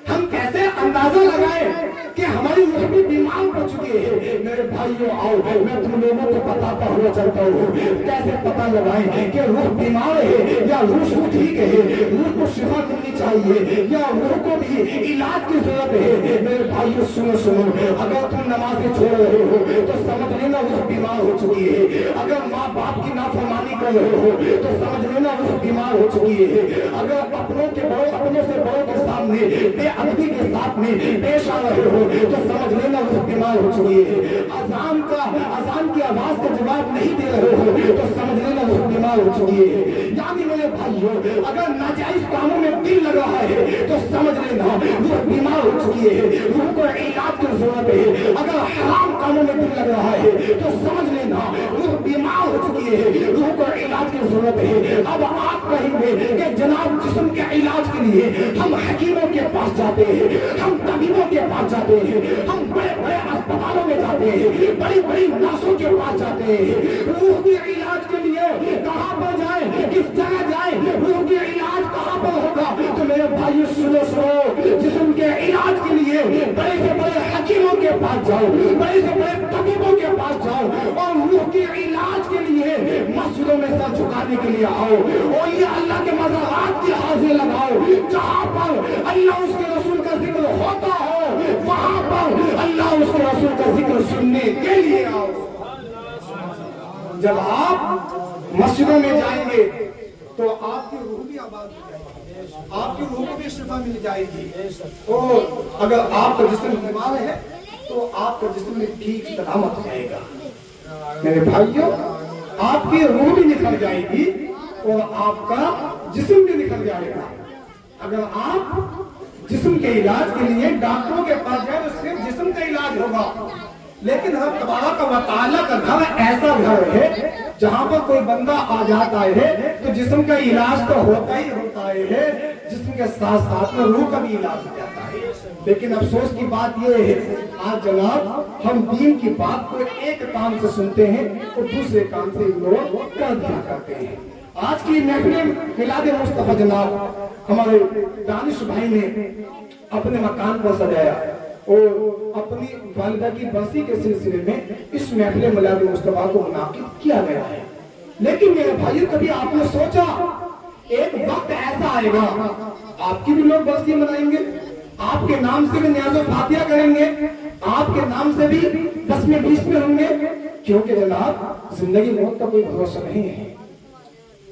[SPEAKER 2] हम कैसे अंदाजा लगाएं कि हमारी रूह भी बीमार पड़ चुकी है? मेरे भाइयों आओ, मैं तुम लोगों को बताता हुआ चलता हूँ कैसे पता लगाएं कि रूह बीमार है या रूह ठीक है, रूह को शिफा मिलनी चाहिए या रूह को भी इलाज की जरूरत है। मेरे भाइयों सुनो सुनो, अगर तुम नमाज़ें छोड़ रहे हो तो समझ लेना रूह बीमार हो चुकी है। अगर माँ बाप की नाफरमानी कर रहे हो तो समझ लेना रूह बीमार हो चुकी है। अगर अपनों से बड़ों के सामने बेअदबी के साथ में पेश आ रहे हो तो समझ लेना वो बीमार हो चुकी है। अजान की आवाज का जवाब नहीं दे रहे हो तो समझ लेना वो बीमार हो चुकी है। यानी मेरे भाइयों, अगर नाजायज कामों में दिल लग रहा है तो समझ लेना रूह बीमार हो चुकी है, रूह को इलाज की जरूरत है। अगर हराम कामों में दिल लग रहा है तो समझ लेना रूह बीमार हो चुकी है, रूह को इलाज की जरूरत है। अब आप कहेंगे कि जनाब जिस्म के इलाज के लिए हम हकीमों के पास जाते हैं, हम तबीबों के पास जाते हैं, हम बड़े बड़े अस्पतालों में जाते हैं, बड़ी बड़ी नर्सों के पास जाते हैं। रूह के इलाज के लिए कहाँ पर जाए, किस जगह जाए, रूह के इलाज कहाँ पर होगा? तो मेरे भाई सुनो सुनो, जिस्म के इलाज के लिए बड़े से बड़े हकीमों के पास जाओ, बड़े से बड़े तबीबों के पास जाओ, और रूह के इलाज के लिए मस्जिदों में सर झुकाने के लिए आओ, और ये अल्लाह के मज़ारात की हाजिरी लगाओ। जहाँ पर अल्लाह उसके रसूल का जिक्र होता हो वहाँ पर अल्लाह उसके रसूल का जिक्र सुनने के लिए आओ। जब आप मस्जिदों में जाएंगे तो आपकी रूह भी आबाद हो जाएगी, आपकी रूह को भी शिफा मिल जाएगी। और अगर आपका जिस्म बीमार है तो आपका जिस्म भी ठीक सलामत रहेगा। मेरे भाइयों, आपकी रूह भी निकल जाएगी और आपका जिस्म भी निकल जाएगा। अगर आप जिस्म के इलाज के लिए डॉक्टरों के पास जाए तो सिर्फ जिस्म का इलाज होगा, लेकिन हम तबारक व तआला का घर ऐसा घर है जहाँ पर कोई बंदा आ जाता है तो जिस्म का इलाज तो होता ही होता है, जिस्म के साथ साथ में रूह का भी इलाज हो जाता है। लेकिन अफसोस की बात यह है आज जनाब हम दीन की बात को एक कान से सुनते हैं और दूसरे कान से इग्नोर कर दिया करते हैं। आज की महफिल मिलाद मुस्तफा जनाब हमारे दानिश भाई ने अपने मकान को सजाया और अपनी वालिदा की बरसी के सिलसिले में इस महफिल मिलाद मुस्तफा को मुनाकिद किया गया है। लेकिन मेरे भाइयों, कभी आपने सोचा एक वक्त ऐसा आएगा आपकी भी लोग बरसी मनाएंगे, आपके नाम से भी न्याज़ो फातिहा करेंगे, आपके नाम से भी 10 में 20 में होंगे, क्योंकि जनाब जिंदगी मौत का कोई भरोसा नहीं है।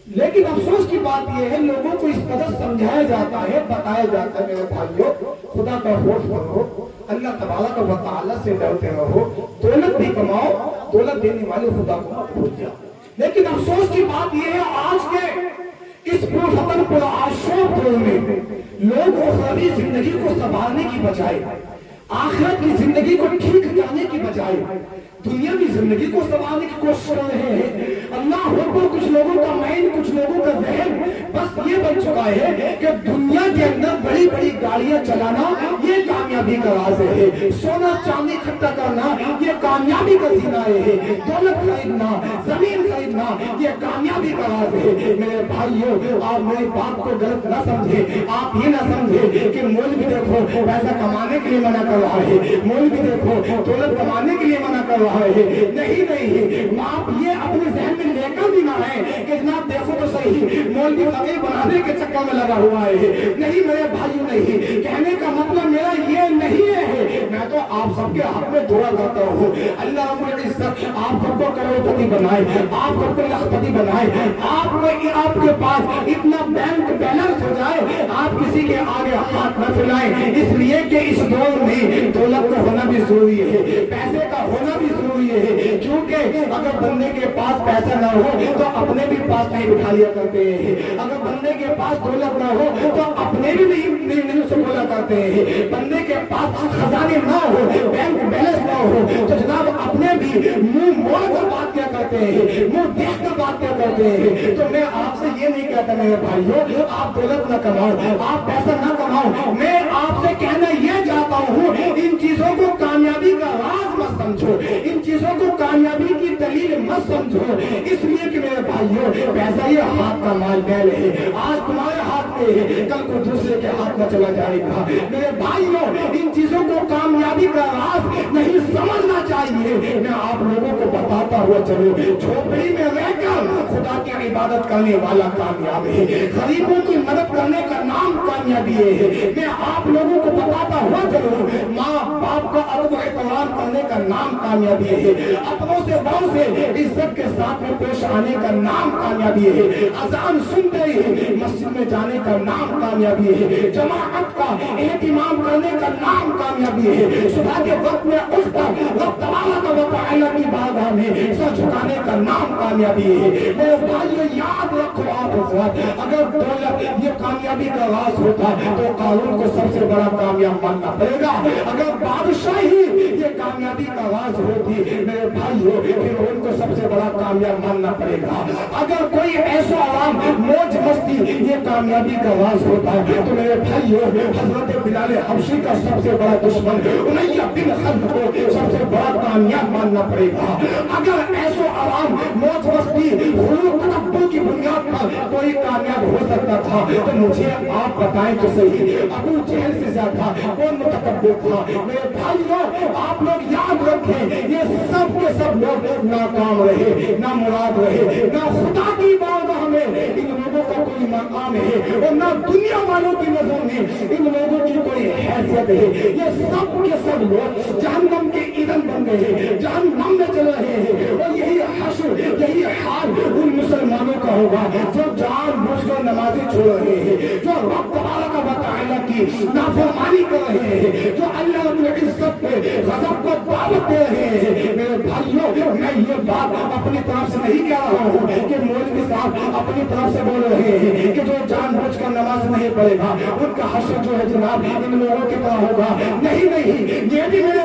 [SPEAKER 2] लेकिन अफसोस की बात यह है लोगों को इस कदर समझाया जाता है, बताया जाता है मेरे भाइयों खुदा का खौफ करो, अल्लाह तबारक व तआला से डरते रहो, दौलत भी कमाओ, दौलत देने वाले खुदा को मत भूल जाओ। लेकिन अफसोस की बात यह है आज के इस पुरफतन पुरआशोब दौर में लोग उखरवी जिंदगी को संभालने की बजाय, आखिरत की जिंदगी को ठीक करने की बजाय दुनिया की जिंदगी को संभालने की कोशिश कर रहे हैं। अल्लाह अकबर, कुछ लोगों का माइंड, कुछ लोगों का जहन बस ये बन चुका है कि दुनिया के अंदर बड़ी बड़ी गाड़ियां चलाना ये कामयाबी का राज है, सोना चांदी इकट्ठा करना ये कामयाबी का जीना है, दौलत खरीदना, जमीन खरीदना ये कामयाबी का राज है। मेरे भाइयों, आप मेरी बात को गलत ना समझे, आप ये ना समझे कि मौलवी देखो पैसा कमाने के लिए मना कर रहा है, मौलवी देखो दौलत कमाने के लिए मना कर रहा है। नहीं नहीं, आप ये अपने जहन में लेकर भी ना है कि जनाब देखो तो सही मौलवी फकीर बनाने के चक्कर में लगा हुआ है। नहीं मेरे भाइयों, नहीं, कहने का मतलब मेरा ये नहीं है। मैं तो आप सबके हक में दुआ करता हूँ अल्लाह रब्बुल इज्जत आप सबको करोड़पति बनाए, आप सबको लखपति बनाए, आपके पास इतना बैंक बैलेंस हो जाए आप किसी के आगे हाथ न फैलाएं, इसलिए कि इस दौर में दौलत का होना भी जरूरी है, पैसे का होना भी जरूरी है। क्योंकि अगर बंदे के पास पैसा ना हो तो अपने भी पास नहीं बिठा लिया करते हैं, अगर बंदे के पास दौलत ना हो तो अपने भी नहीं उसे बोला करते हैं, बंदे के पास खजाने ना हो, बैंक बैलेंस ना हो तो जनाब अपने भी मुंह मोड़ कर बात क्या करते हैं, मुंह देख कर बात क्या करते हैं। तो मैं आपसे ये नहीं कहता मेरे भाइयों आप दौलत ना कमाओ, आप पैसा ना कमाओ, मैं आपसे कहना ये चाहता हूँ इन चीजों को कामयाबी का राज मत समझो, इन चीजों को कामयाबी की दलील मत समझो, इसलिए कि मेरे भाइयों पैसा ये हाथ का माल मैल है, आज तुम्हारे हाथ में है कल को दूसरे के हाथ में चला जाएगा। मेरे भाइयों इन चीजों को कामयाबी का राज नहीं समझना चाहिए। मैं आप लोगों को बताता हुआ चलूं, झोपड़ी में रहकर खुदा की इबादत करने वाला कामयाब है, गरीबों की मदद करने का नाम कामयाबी है। मैं आप लोगों को बताता हुआ चलूं, माँ बाप का अदब एहतराम करने का नाम कामयाबी है, अपनों से बड़ों से इज्जत के साथ में पेश आने का नाम कामयाबी है, अजान सुनते ही मस्जिद में जाने का नाम कामयाबी है, जमाअत का एहतिमाम करने का नाम कामयाबी है, सुबह के वक्त में उठकर रब तबारक व तआला की बारगाह में सर झुकाने का नाम कामयाबी है। मेरे भाइयों याद रखो आप हज़रात, अगर दौलत ये कामयाबी का राज होता तो कानून को सबसे बड़ा कामयाब मानना पड़ेगा। अगर बादशाही ये कामयाबी का राज होती मेरे भाइयों फिर उनको सबसे बड़ा कामयाब मानना पड़ेगा। अगर कोई ऐसा आराम मौज मस्ती ये कामयाबी का राज होता तो मेरे भाइयों हजरत बिलाल हबशी का सबसे बड़ा दुश्मन उमय्या बिन खल्फ को सबसे बड़ा कामयाब मानना पड़ेगा। अगर ऐसा आराम मौज मस्ती तकब्बुर की बुनियाद पर कोई कामयाब हो सकता था तो मुझे आप बताएं तो सही अबू जहल से ज्यादा कौन मुतकब्बिर था? मेरे भाइयों आप लोग याद रखें ये सब के सब लोग नाकाम रहे, ना मुराद रहे, ना खुदा की बारगाह में इन लोगों का कोई मकाम है और ना दुनिया वालों की नजर में इन लोगों की कोई हैसियत है। ये सब के सब लोग जहन्नम के ईंधन बन गए, जहन्नम में चल रहे हैं और यही हश्र यही हाल उन मुसलमानों का होगा जो जानबूझकर नमाजें छोड़ रहे हैं, जो रब तबारक व तआला की नाफरमानी कर रहे हैं, जो अल्लाह रब्बुल इज्जत पे गज़ब को दावत दे रहे हैं। मेरे भाइयों मैं ये बात अपनी तरफ से नहीं कह रहा हूँ कि मौलवी साहब अपनी तरफ से बोल रहे हैं कि जो जानबूझकर नमाज नहीं पढ़ेगा उनका हश्र जो है जनाब इन लोगों की तरह होगा। नहीं नहीं, ये भी मेरे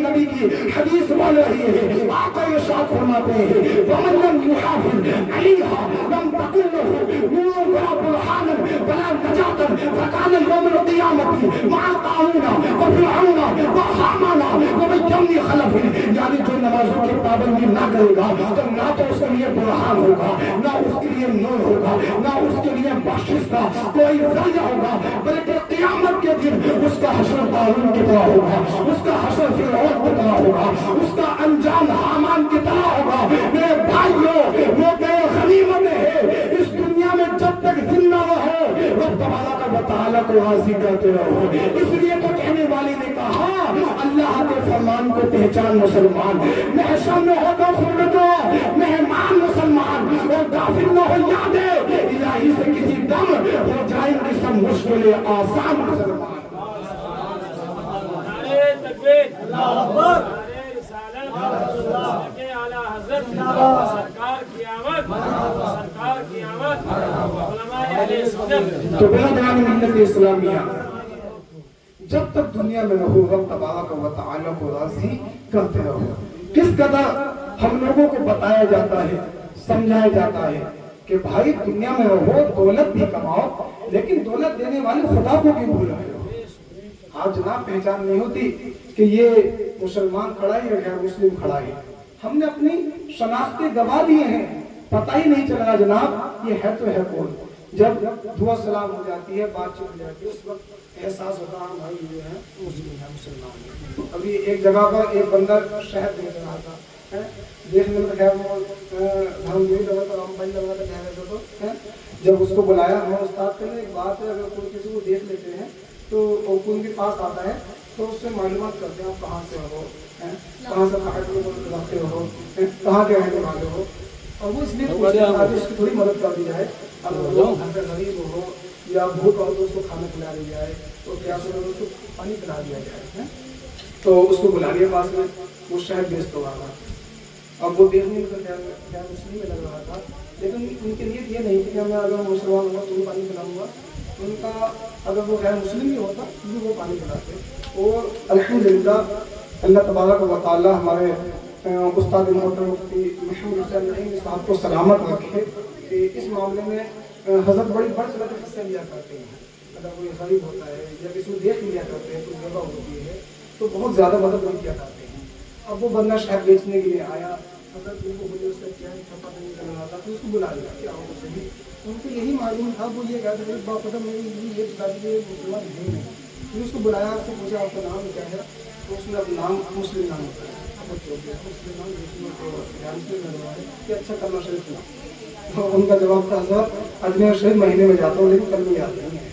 [SPEAKER 2] नबी की हदीस बोल रही है। आका इरशाद फरमाते हैं वमन लम युहाफिज अलैहा लम तकुन लहू नूरुन वला बुरहानन वला नजातन फकान यौमुल क़ियामती मअल क़ारूना व फ़िरऔना व हामाना व मय्यमनी खलफिन। यानी जो नमाजों की पाबंदी ना करेगा तो ना तो उसके लिए बुरहान होगा, ना उसके लिए नूर होगा, ना उसके लिए बख्शिश का कोई जरिया होगा, बल्कि क़यामत के दिन उसका हश्र क़ारून की तरह होगा, उसका हश्र फ़िरऔन की तरह होगा, उसका अंजाम हामान की तरह होगा। मेरे भाइयों वो गनीमत है इस दुनिया में जब तक जिंदा रहो रब तबारक व तआला को राज़ी करते रहो। इसलिए तो कहने वाले ने कहा अल्लाह के फरमान को पहचान मुसलमान, महशर में हो तो खुद दो मेहमान मुसलमान और गाफिल न हो यादें इलाही से किसी दम हो जाएंगी सब मुश्किलें आसान मुसलमान। तो बेहतराम मिल्लत इस्लामिया जब तक दुनिया में रहो रब तबारक व तआला को राज़ी करते रहो। किस कदर हम लोगों को बताया जाता है, समझाया जाता है कि भाई दुनिया में रहो दौलत भी कमाओ लेकिन दौलत देने वाले खुदा को क्यों भूल रहे हो? आज जनाब पहचान नहीं होती कि ये मुसलमान खड़ा है या गैर मुस्लिम खड़ा है। हमने अपनी शनाख्तें गवा दिए हैं, पता ही नहीं चल रहा जनाब ये है तो है कौन। जब दुआ सलाम हो जाती है, बातचीत हो जाती है, उस वक्त एहसास होता है भाई ये है मुस्लिम है मुसलमान है। अभी एक जगह पर एक बंदा शहद बेच रहा था, देखने में खैर वो धर्मवीर लगा था, रामभाई लगा था, कह रहे थे तो जब उसको बुलाया हमें उस्ताद के लिए एक बात है अगर कोई किसी को देख लेते हैं तो उनके पास आता है तो उससे मालूमात करते हैं आप कहाँ से हो, कहाँ से रहते हो, कहाँ के रहने वाले हो, और वो इसलिए उसकी थोड़ी मदद कर दी जाए। अगर वो घर से गरीब हो या भूख हो तो उसको खाना खिला दिया जाए, तो प्यास हो तो उसको पानी पिला दिया जाए। तो उसको बुला लिया पास में, वो शायद बेचता हुआ था। अब वो देखने में तो क्या मुस्लिम में लग रहा था, लेकिन उनके लिए ये नहीं कि मैं अगर मुसलमान हुआ तो पानी पिलाऊंगा। उनका अगर वो गैर मुस्लिम भी होता तो वो पानी पिलाते। और अल्हम्दुलिल्लाह अल्लाह तबारक व तआला हमारे उस्ताद मोहतरम मुफ्ती महमूद हुसैन नईमी साहब को सलामत रखे कि इस मामले में हज़रत बड़ी बढ़ चढ़ के हिस्सा लिया करते हैं। अगर कोई गरीब होता है या किसी को देख लिया करते हैं, कोई जगह होती है तो बहुत ज़्यादा मदद नहीं किया करते हैं। अब वो बंदा शहर बेचने के लिए आया, अगर उनको मुझे उसका चैन छपा नहीं कर रहा था तो उसको बुला लिया क्या हो सही। उनको यही मालूम था, वो ये कहते थे बापा मेरी ये बता दीजिए मुसलमान है नहीं। फिर उसको बुलाया, उससे पूछा आपका नाम क्या है, तो उसने अपना नाम मुस्लिम नाम होता है मुस्लिम नाम कि अच्छा कलमा शरीफ ना। उनका जवाब था सर अजमेर शरीफ महीने में जाता हूँ लेकिन कल में याद नहीं है।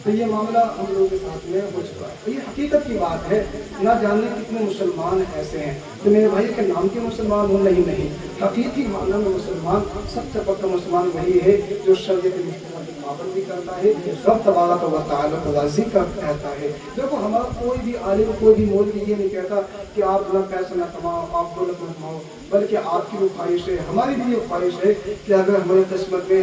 [SPEAKER 3] تو یہ معاملہ ہم لوگوں کے ساتھ میں ہو چکا ہے. یہ حقیقت کی بات ہے. نہ جانے کتنے مسلمان ایسے ہیں تو میرے بھائی کے نام کے مسلمان ہوں. نہیں, حقیقی معنی میں مسلمان سب سے پکا مسلمان وہی ہے جو شریعت مصطفیٰ کی پابندی کرتا ہے, رب تبارک و تعالیٰ کو راضی کہتا ہے. دیکھو ہمارا کوئی بھی عالم, کوئی بھی مولوی یہ نہیں کہتا کہ آپ نہ پیسہ نہ کماؤ, آپ دولت نہ کماؤ, بلکہ آپ کی وہ خواہش ہے, ہماری بھی یہ خواہش ہے کہ اگر ہماری قسمت میں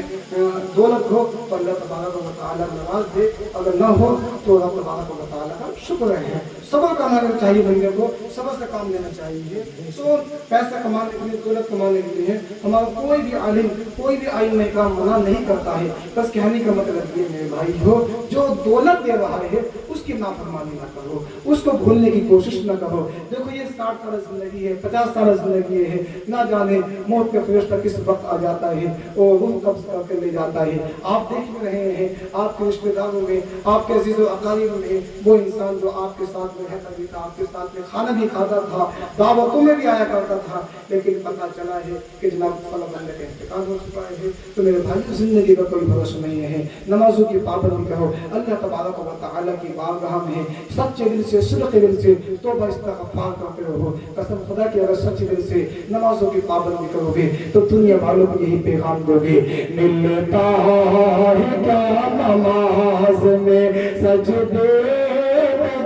[SPEAKER 3] دولت ہو تو اللہ تبارک و تعالیٰ نواز دے, اگر نہ ہو تو رب تبارک و تعالیٰ کا شکر ہے. صبر کرنا چاہیے بندے کو, صبر سے کام لینا چاہیے. تو پیسہ کمانے کے لیے, دولت کمانے کے لیے ہمارا کوئی بھی عالم, کوئی بھی آئین میں کام منع نہیں کرتا ہے. بس کہنے کا مطلب یہ میرے بھائی ہو, جو دولت دے رہا ہے اس کی نافرمانی نہ کرو, اس کو بھولنے کی کوشش نہ کرو. دیکھو یہ 60 سال زندگی ہے, 50 سال زندگی ہے, نہ جانے موت کا فرشتہ کس وقت آ جاتا ہے اور روح قبض کر کے لے جاتا ہے. آپ دیکھ رہے ہیں آپ کے رشتے داروں میں, آپ کے عزیز و اقارب میں وہ انسان جو آپ کے ساتھ میں رہتا بھی تھا, آپ کے ساتھ میں کھانا بھی کھاتا تھا, دعوتوں میں بھی آیا کرتا تھا, لیکن پتہ چلا ہے کہ جناب فلاں بندے کا انتقال ہو چکا ہے. تو میرے بھائی زندگی کا کوئی بھروسہ نہیں ہے. نمازوں کی پابندی کرو, اللہ تبارک و تعالیٰ کی بارگاہ میں سچے دل سے, صدق دل سے توبہ استغفار کرتے رہو. قسم خدا کی اگر سچے دل سے نمازوں کی پابندی کرو گے تو دنیا والوں کو یہی پیغام دو گے, ملتا ہے کیا نماز میں سجدے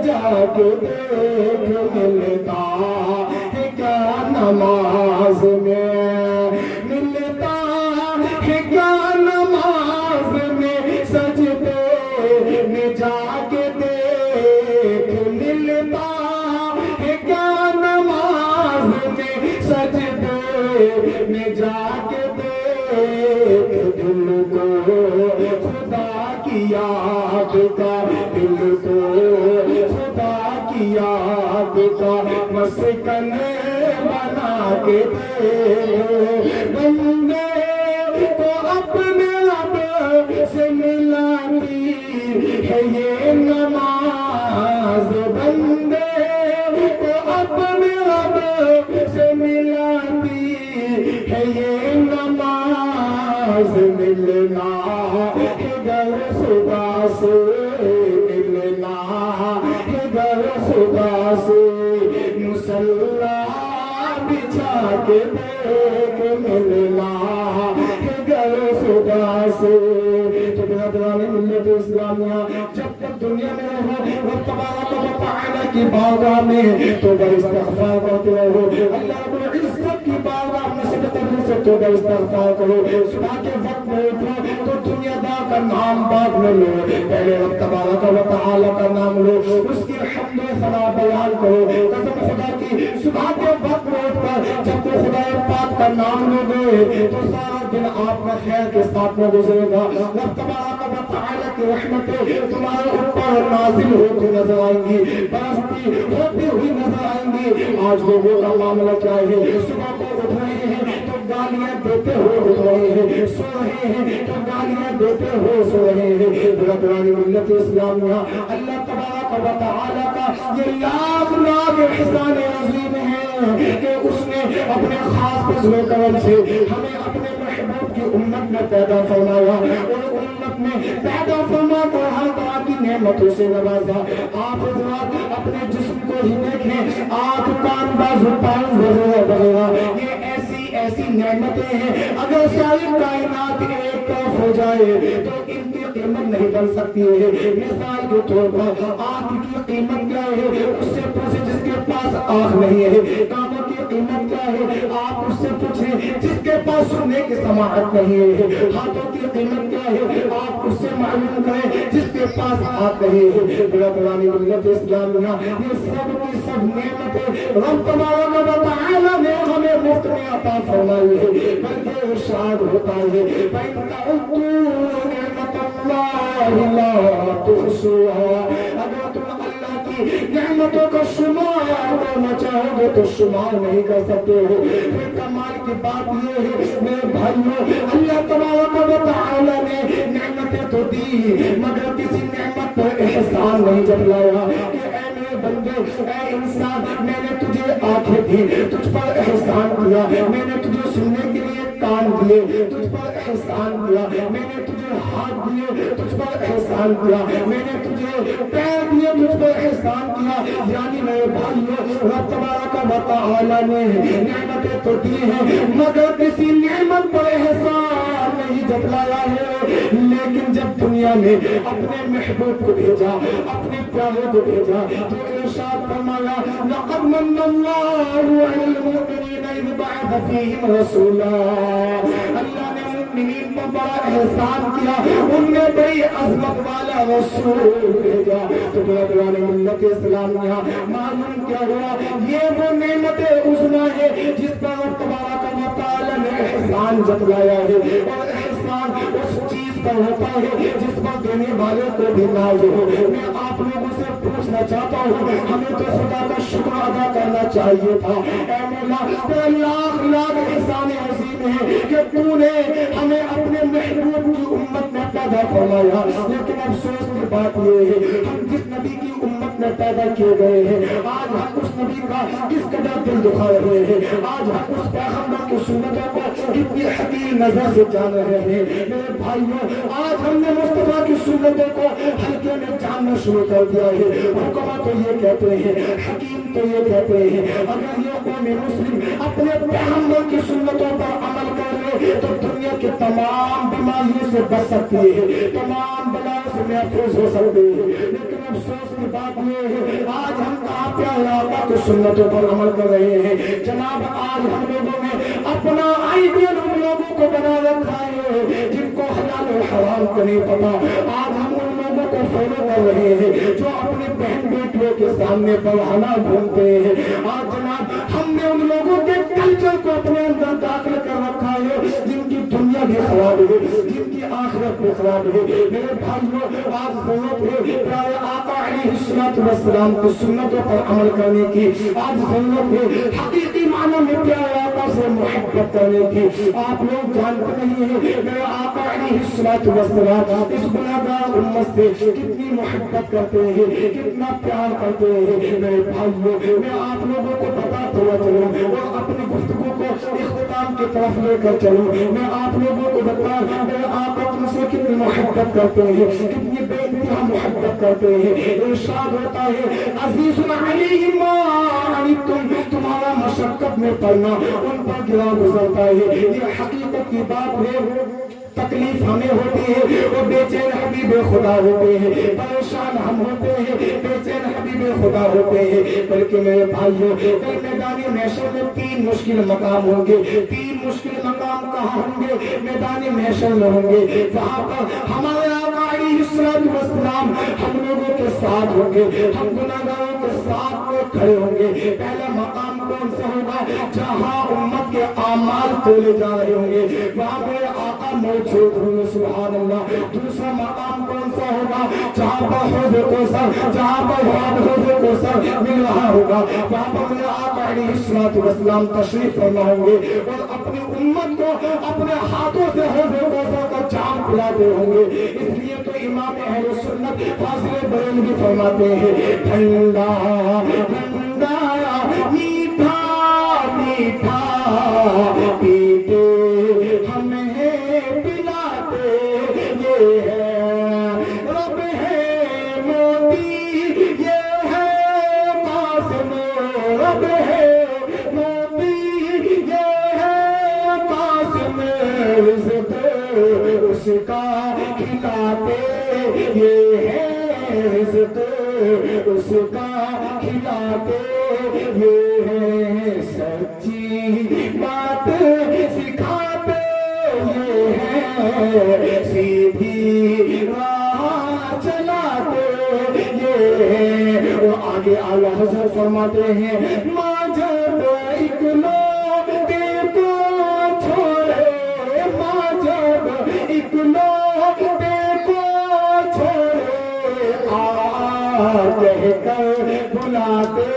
[SPEAKER 3] جا کے دیکھ, ملتا ہے کیا نماز میں, ملتا ہے کیا نماز میں سجدے میں جا کے دیکھ, ملتا ہے کیا نماز میں سجدے میں جا کے دیکھ. دل کو خدا کی یاد کا, دل کو خدا کی یاد کا مسکن بنا کے دے. بندے کو اپنے رب سے ملاتی ہے یہ نماز, بندے کو اپنے رب سے ملاتی ہے یہ نماز. ملنا ہے گر خدا سے, ملنا ہے گر خدا سے, مصلا بچھا کے دیکھ, ملنا ہے گر خدا سے. تو برادران ملت اسلامیہ جب تک دنیا میں رہو رب تبارک و تعالیٰ کی بارگاہ میں توبہ استغفار کرتے رہو. اللہ رب العزت کی بارگاہ میں صدق دل سے توبہ استغفار کرو. صبح کے وقت میں اٹھو تو دنیا دار کا نام بعد میں لو, پہلے رب تبارک و تعالیٰ کا نام لو, اس کی حمد و ثنا بیان کرو. قسم خدا کی صبح کے وقت میں اٹھ کر جب تو خدا پاک کا نام لو گے تو سارا دن آپ کا خیر کے ساتھ میں گزرے گا. رب تبارک و تعالیٰ کی رحمتیں تمہارے اوپر نازل ہوتی نظر آئیں گی, برستی ہوتی ہوئی نظر آئیں گی. آج لوگوں کا معاملہ کیا ہے, صبح کو اٹھ رہے ہیں تو گالیاں دیتے ہوئے اٹھ رہے ہیں, سو رہے ہیں تو گالیاں دیتے ہوئے سو رہے ہیں. برادران ملت اسلامیہ اللہ تبارک و تعالیٰ کا یہ لاکھ احسان عظیم ہے کہ اس نے اپنے خاص فضل و کرم سے ہمیں اپنے محبوب کی امت میں پیدا فرمایا اور امت میں پیدا فرما کر ہر طرح کی نعمتوں سے نوازا. آپ حضرات اپنے جسم کو ہی دیکھیں, آنکھ, کان, بازو, پاؤں وغیرہ وغیرہ, یہ ایسی نعمتیں ہیں اگر ساری کائنات ایک طرف ہو جائے تو ان کی قیمت نہیں بن سکتی ہے. مثال کے طور پر آنکھ کی قیمت کیا ہے, اس سے پوچھیں جس کے پاس آنکھ نہیں ہے. کانوں کی قیمت کیا ہے, آپ اس سے پوچھیں جس کے پاس سننے کی سماعت نہیں ہے. ہاتھوں کی قیمت کیا ہے, آپ اس سے معلوم کریں جس کے پاس ہاتھ نہیں ہے. برادران ملت اسلامیہ یہ سب کی سب نعمتیں رب تبارک و تعالیٰ نے ہمیں مفت میں عطا فرمائی ہے. بلکہ ارشاد ہوتا ہے فَإِن تَعُدُّوا نِعْمَتَ اللَّهِ لَا تُحْصُوهَا, اگر تم اللہ کی نعمتوں کا شمار کرنا چاہو گے تو شمار نہیں کر سکتے ہو. پھر کمال کی بات یہ ہے میرے بھائیوں, اللہ تبارک و تعالیٰ نے نعمتیں تو دی مگر کسی نعمت پر احسان نہیں جتلایا کہ اے میرے بندے, اے انسان, میں نے تجھے آنکھیں دی, تجھ پر احسان کیا, میں نے تجھے سننے کے لیے کان دیے, تجھ پر احسان کیا, میں نے تجھے
[SPEAKER 2] ہاتھ دیے تجھ پر احسان کیا، میں نے تجھے پیر دیے تجھ پر احسان کیا، یعنی میرے بھائیوں رب تبارک و تعالی نے نعمتیں تو دی ہیں مگر کسی نعمت پر احسان نہیں جتلایا ہے، لیکن جب دنیا میں اپنے محبوب کو بھیجا، اپنے پیارے کو بھیجا تو ارشاد فرمایا لقد من اللہ علی المؤمنین اذ بعث فیہم رسولا، اللہ نے مومنین پر بڑا احسان کیا، ان میں بڑی عظمت والا رسول بھیجا۔ تو برادران ملت اسلام یہاں معلوم کیا ہوا، یہ وہ نعمت عظمیٰ ہے جس پر رب تبارک و تعالی نے احسان جتلایا ہے، اور احسان اس چیز پر ہوتا ہے جس پر دینے والے کو بھی ناز ہو۔ میں آپ لوگوں سے پوچھنا چاہتا ہوں، ہمیں تو خدا کا شکر ادا کرنا چاہیے تھا، اے مولا تیرا لاکھ لاکھ احسان عظیم ہے کہ تو نے ہمیں اپنے محبوب کی امت میں پیدا فرمایا، لیکن افسوس کی بات یہ ہے ہم جس نبی کی امت میں پیدا کیے گئے ہیں آج ہم اس نبی کا کس قدر دل دکھا رہے ہیں، آج ہم اس پیغمبر کی سنتوں کو کتنی حقیر نظر سے جان رہے ہیں۔ میرے بھائیوں آج ہم نے مصطفیٰ کی سنتوں کو ہلکے میں جاننا شروع کر دیا ہے، حکما تو یہ کہتے ہیں، حکیم تو یہ کہتے ہیں، اگر یہ قوم مسلم اپنے پیغمبر کی سنتوں پر عمل کر لے تو دنیا کے تمام بیماریوں سے بچ سکتی ہے، تمام بلاؤں سے محفوظ ہو سکتی ہے، لیکن افسوس کی بات یہ ہے آج ہم کہاں پیارے آقا کی سنتوں پر عمل کر رہے ہیں۔ جناب آج ہم لوگوں نے اپنا آئیڈیل ان لوگوں کو بنا رکھا ہے جن کو حلال و حرام کا نہیں پتا، آج ہم ان لوگوں کو فالو کر رہے ہیں جو اپنے بہن بیٹیوں کے سامنے بڑھانا ڈھونڈتے ہیں۔ آج جناب ہم نے ان لوگوں کے کلچر کو اپنے اندر داخل کر رکھا ہے جن کی دنیا بھی خراب ہے، جن کی آخرت بھی خراب ہے۔ میرے بھائیوں آج ضرورت ہے پیارے آقا علیہ السلام کی سنتوں پر عمل کرنے کی، آج ضرورت ہے حقیقی معنی میں پیارے آقا سے محبت کرنے کی۔ آپ لوگ جانتے نہیں ہیں میرے آقا علیہ السلام اس گناہگار امت سے کتنی محبت کرتے ہیں، کتنا پیار کرتے ہیں۔ میرے بھائیوں میں آپ لوگوں کو بتاتا ہوا چلوں اور اپنی گفتگو کو اختتام کی طرف لے کر چلوں، میں آپ لوگوں کو بتا میرے آقا تم سے کتنی محبت کرتے ہیں، کتنی بے انتہا محبت کرتے ہیں۔ ارشاد ہوتا ہے عزیز علیہ ما عنتم، تمہارا مشقت میں پڑنا ان پر گرا گزرتا ہے، یہ حقیقت کی بات ہے۔ تکلیف ہمیں ہوتی ہے اور بے چین حبیب خدا ہوتے ہیں، پریشان ہم ہوتے ہیں، بے چین حبیب خدا ہوتے ہیں، بلکہ میرے بھائیوں کل میدان محشر میں تین مشکل مقام ہوں گے۔ تین مشکل مقام کہاں ہوں گے؟ میدان محشر میں ہوں گے، وہاں پر ہمارے آقا علیہ السلام ہم لوگوں کے ساتھ ہوں گے، ہم گناہگاروں کے ساتھ میں کھڑے ہوں گے۔ پہلا مقام کون سا ہوگا؟ جہاں امت کے اعمال تولے جا رہے ہوں گے، وہاں میرے آقا موجود ہوں گے، سبحان اللہ۔ دوسرا مقام کون سا ہوگا؟ جہاں پر حوض کوثر، جہاں پر حوض کوثر مل رہا ہوگا، وہاں پر میرے آقا علیہ السلام تشریف فرما ہوں گے اور اپنی امت کو اپنے ہاتھوں سے حوض کوثر کا جام پلاتے ہوں گے۔ اس لیے تو امام اہل سنت فاضل بریلوی فرماتے ہیں ٹھنڈا ٹھنڈا میٹھا میٹھا پیتے ہمیں پلاتے یہ ہے رب ہے موتی یہ ہے قاسم، رب ہے موتی یہ ہے قاسم، رزق اس کا کھلاتے یہ ہے رزق اس کا کھلاتے یہ ہے سچی بات سکھاتے یہ ہے سیدھی راہ چلاتے یہ ہے۔ اور آگے اعلیٰ حضرت فرماتے ہیں ماں جب ایک لوٹے کو چھوڑے، ماں جب ایک لوٹے کو چھوڑے کہہ کر بلاتے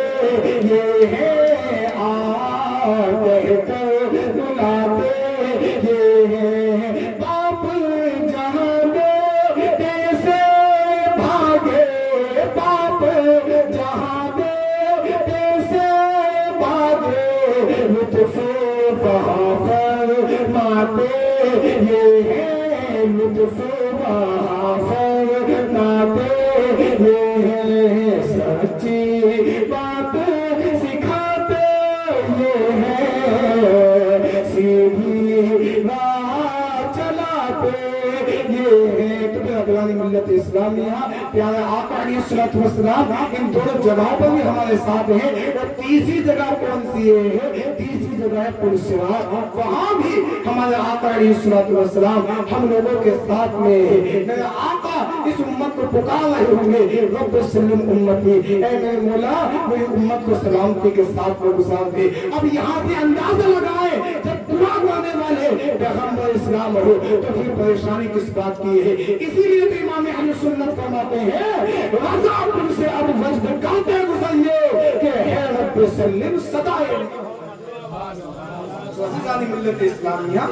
[SPEAKER 2] یہ ہے کہہ کر بلاتے یہ ہے۔ باپ جہاں بیٹے سے بھاگے، باپ جہاں بیٹے سے بھاگے، لطف وہاں فرماتے یہ ہے لطف बातें सिखाते ये है, सीधी राह चलाते ये है। तो अगलानी मिल्लत इस्लामिया प्यारे आका अलैहिस्सलातु वस्सलाम इन दोनों जगहों पर भी हमारे साथ हैं। और तीसरी जगह कौन सी है? तीसरी जगह है पुरसिरात, वहां भी हमारे आका अलैहिस्सलातु वस्सलाम हम लोगों के साथ में है। मेरे आका इस उम्मत को पुकार रहे होंगे, रब्ब सल्लिम उम्मती, ऐ मेरे मौला मेरी उम्मत को सलामती के साथ में गुजार दे। अब यहाँ से अंदाजा लगाए जब दुआ करने वाले पैगंबर इस्लाम हो तो फिर परेशानी किस बात की है? इसीलिए तो इमाम अहले सुन्नत फरमाते हैं रज़ापुर से अब वज्द करते गुजरिए कि है रब्ब सल्लिम सदाए।
[SPEAKER 3] अज़ीज़ानी मिल्लत इस्लामिया,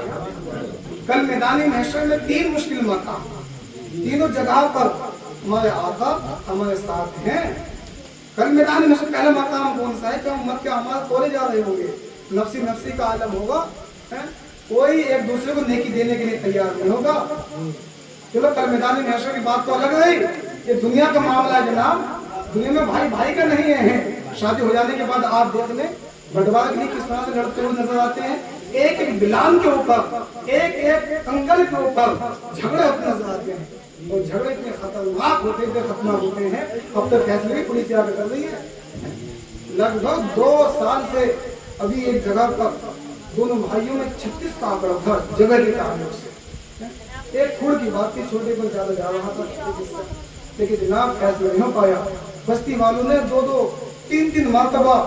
[SPEAKER 3] कल मैदानी महशर में 3 मुश्किल मकाम, तीनों जगह पर हमारे आका हमारे साथ हैं। कल मैदानी महशर पहला मकाम कौन सा है? कि उम्मत के अमाल तोले जा रहे होंगे, नफ्सी नफ्सी का आलम होगा, कोई एक दूसरे को नेकी देने के लिए तैयार नहीं होगा। चलो कल मैदानी महशर की बात तो अलग रही, ये दुनिया का मामला है जनाब। दुनिया में भाई भाई का नहीं है। शादी हो जाने के बाद आप देख लें बंटवारा के लिए किस तरह से लड़ते हुए नजर आते हैं। एक एक बिलान के ऊपर, एक एक कंगल के ऊपर झगड़े होते नजर आते हैं। और झगड़े इतने खतरनाक होते हैं, खतरनाक होते हैं। अब तक फैसले भी पुलिस यहाँ पे कर रही है। लगभग 2 साल से अभी एक जगह पर दोनों भाइयों में 36 का आंकड़ा था जगह के ताल्लुक से। एक खुड़ की बात थी, छोटे पर ज्यादा जा रहा था, लेकिन जनाब फैसला नहीं हो पाया। बस्ती वालों ने 2-2, 3-3 मरतबा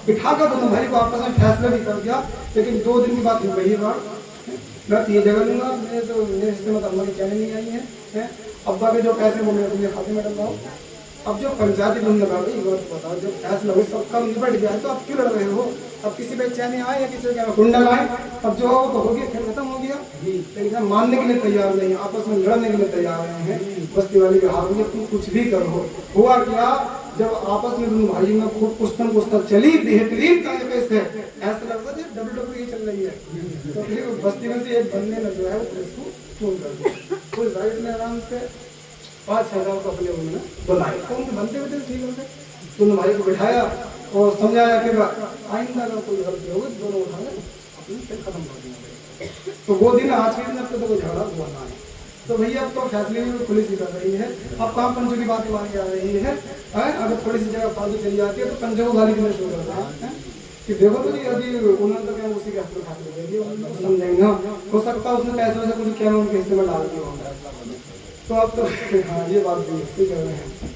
[SPEAKER 3] बिठाकर दोनों भाई को आपस में फैसला भी कर दिया। लेकिन 2 दिन की बात वही बात, मैं तो ये जगह लूंगा, मेरे तो मेरे हिस्से में तो अम्मा की चैन नहीं आई है। अब्बा के जो पैसे वो मैं अपने खाते में डाल। अब जो पंचायती लोग लगा रही है बताओ, जो फैसला हो सब कम निपट गया है तो अब क्यों लड़ रहे हो? अब किसी पे चैन आए या किसी के कुंडल आए, अब जो हो तो हो गया, खेल खत्म हो गया। लेकिन मानने के लिए तैयार नहीं, आपस में लड़ने के लिए तैयार नहीं है। बस्ती वाले के हाथ में तुम कुछ भी करो। हुआ क्या, जब आपस में दोनों भाइयों में खूब कुश्तन चली बेहतरीन तरीके से, ऐसा लगता है WWE चल रही है। तो फिर बस्ती में से एक बंदे ने जो है पुलिस को फोन कर दिया। पुलिस राइट में आराम से 5-6 हज़ार को अपने उन्होंने बनाए। तो उनके बनते हुए ठीक होते, दोनों भाई को बिठाया और समझाया कि आइंदा अगर कोई गलती होगी दोनों उठाए अपनी खेल खत्म कर देना। तो वो दिन आज के दिन अब तो कोई झगड़ा हुआ ना है। तो भैया अब तो फैसले में पुलिस ही कर रही है। अब काम पंचों की बात मानी जा रही है। अगर थोड़ी सी जगह फालतू चली जाती है तो पंचों को गाली देना शुरू करता है कि देखो तो अभी उन्होंने तो क्या उसी के हाथ में फैसले दे दिए, समझेंगे। हो सकता है उसने पैसे से कुछ क्या उनके हिस्से में डाल दिया होगा। तो अब तो हाँ ये बात भी कर रहे हैं,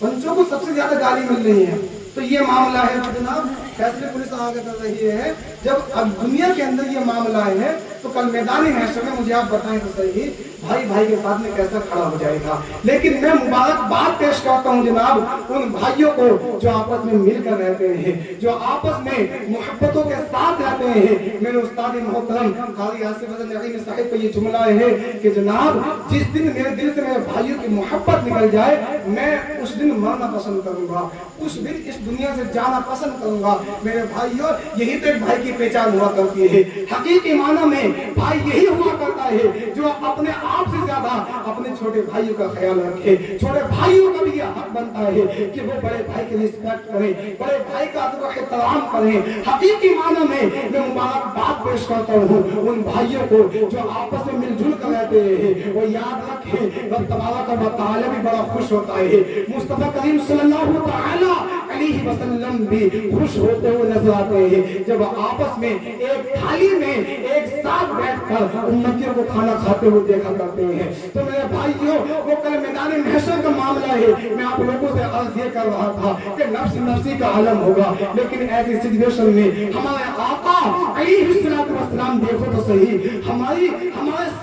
[SPEAKER 3] पंचों को सबसे ज्यादा गाली मिल रही है। तो ये मामला है तो जनाब फैसले पुलिस आगे कर रही है। जब अब दुनिया के अंदर ये मामला है तो कल मैदानी महशर में मुझे आप बताएं तो सही, भाई भाई के साथ में कैसा खड़ा हो जाएगा। लेकिन मैं मुबारकबाद पेश करता हूँ जनाब उन भाइयों को जो आपस में मिलकर रहते हैं, जो आपस में मोहब्बतों के साथ रहते हैं। मेरे उस्ताद मोहतरम कारी आसिफ हसन नकवी साहिब का ये जुमला है कि जनाब जिस दिन मेरे दिल से मेरे भाइयों की मोहब्बत निकल जाए मैं उस दिन मरना पसंद करूंगा, उस दिन इस दुनिया से जाना पसंद करूंगा। मेरे भाइयों यही तो एक भाई की पहचान हुआ करती है। हकीकी माना में भाई यही हुआ करता है जो अपने आप से ज्यादा अपने छोटे भाइयों का ख्याल रखे। छोटे भाइयों का भी यह हक बनता है कि वो बड़े भाई की रिस्पेक्ट करें, बड़े भाई का एहतराम करें। हकीकी माना में मैं मुबारकबाद पेश करता हूँ उन भाइयों को जो आपस में मिलजुल कर रहते हैं। और याद रखें रब तबारक व तआला भी बड़ा खुश होता है। मुस्तफा करीम सल्लल्लाहु तआला अलैहि वसल्लम भी खुश होते हुए नजर आते हैं जब आपस में एक थाली में एक साथ बैठकर उम्मतियों को खाना खाते हुए देखा करते हैं। तो मेरे भाइयों वो कल मैदान महशर का मामला है। मैं आप लोगों से अर्ज ये कर रहा था कि नफ्स नफ्सी का आलम होगा, लेकिन ऐसी सिचुएशन में हमारे आका अलैहिस्सलातु वस्सलाम देखो तो सही हमारे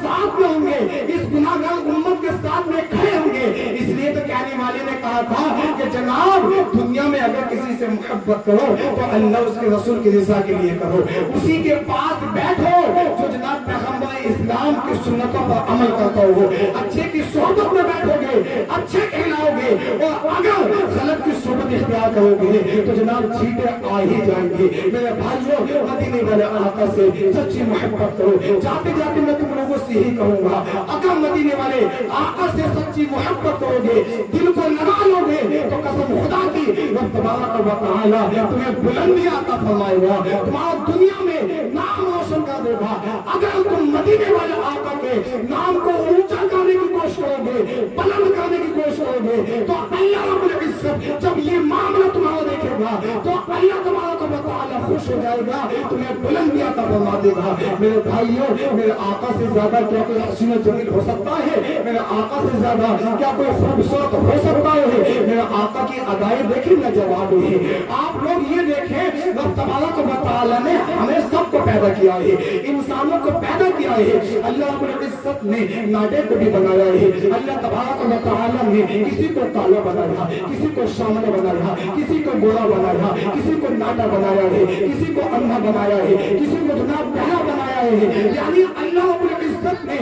[SPEAKER 3] साथ में होंगे, इस गुनाहगार उम्मत के साथ में खड़े होंगे। इसलिए तो कहने वाले ने कहा था कि जनाब दुनिया में अगर किसी से मोहब्बत करो तो अल्लाह उसके रसूल की रज़ा के लिए करो, उसी के पास बैठो जो जनाब पैगंबर इस्लाम की सुन्नतों पर अमल करता हो। अच्छे की सोहबत में बैठोगे, अच्छे कहलाओगे, और अगर गलत की सोहबत इख्तियार करोगे तो जनाब चीटे आ ही जाएंगे। मेरे भाइयों मदीने वाले आका से सच्ची मोहब्बत करो। जाते जाते मैं तुम लोगों से ही कहूंगा अगर मदीने वाले आका से सच्ची मोहब्बत करोगे, दिल को लगा लोगे तो कसम खुदा की
[SPEAKER 2] रब तबारक व तआला तुम्हें बुलंदी अता फरमाएगा, तुम्हारा दुनिया में नाम रोशन कर देगा। अगर तुम मदीने वाले आका के नाम को ऊंचा करने की कोशिश करोगे, बुलंद करने की कोशिश करोगे, तो अल्लाह रब्बुल इज्जत जब ये मामला तुम्हारा देखेगा तो अल्लाह तबारक व तआला खुश हो जाएगा, तुम्हें बुलंदी अता फरमा देगा। मेरे भाइयों, मेरे आका से ज्यादा क्या कोई हसीन जमील हो सकता है? मेरे आका से ज्यादा क्या कोई खूबसूरत हो सकता है? मेरे आका की अदाएं देखें, लाजवाब है। आप लोग ये देखें, रब तबारक व तआला ने हमें सबको पैदा किया है, इंसानों को पैदा किया है। अल्लाह रब्बुल इज्जत ने नाडे को भी बनाया है। अल्लाह तबारक व तआला ने किसी को काला बनाया, किसी को सामने बनाया, किसी को गोरा बनाया, किसी को नाटा बनाया है, किसी को अंधा बनाया है, किसी को जनाब बहरा बनाया है। यानी अल्लाह रब्बुल इज्जत ने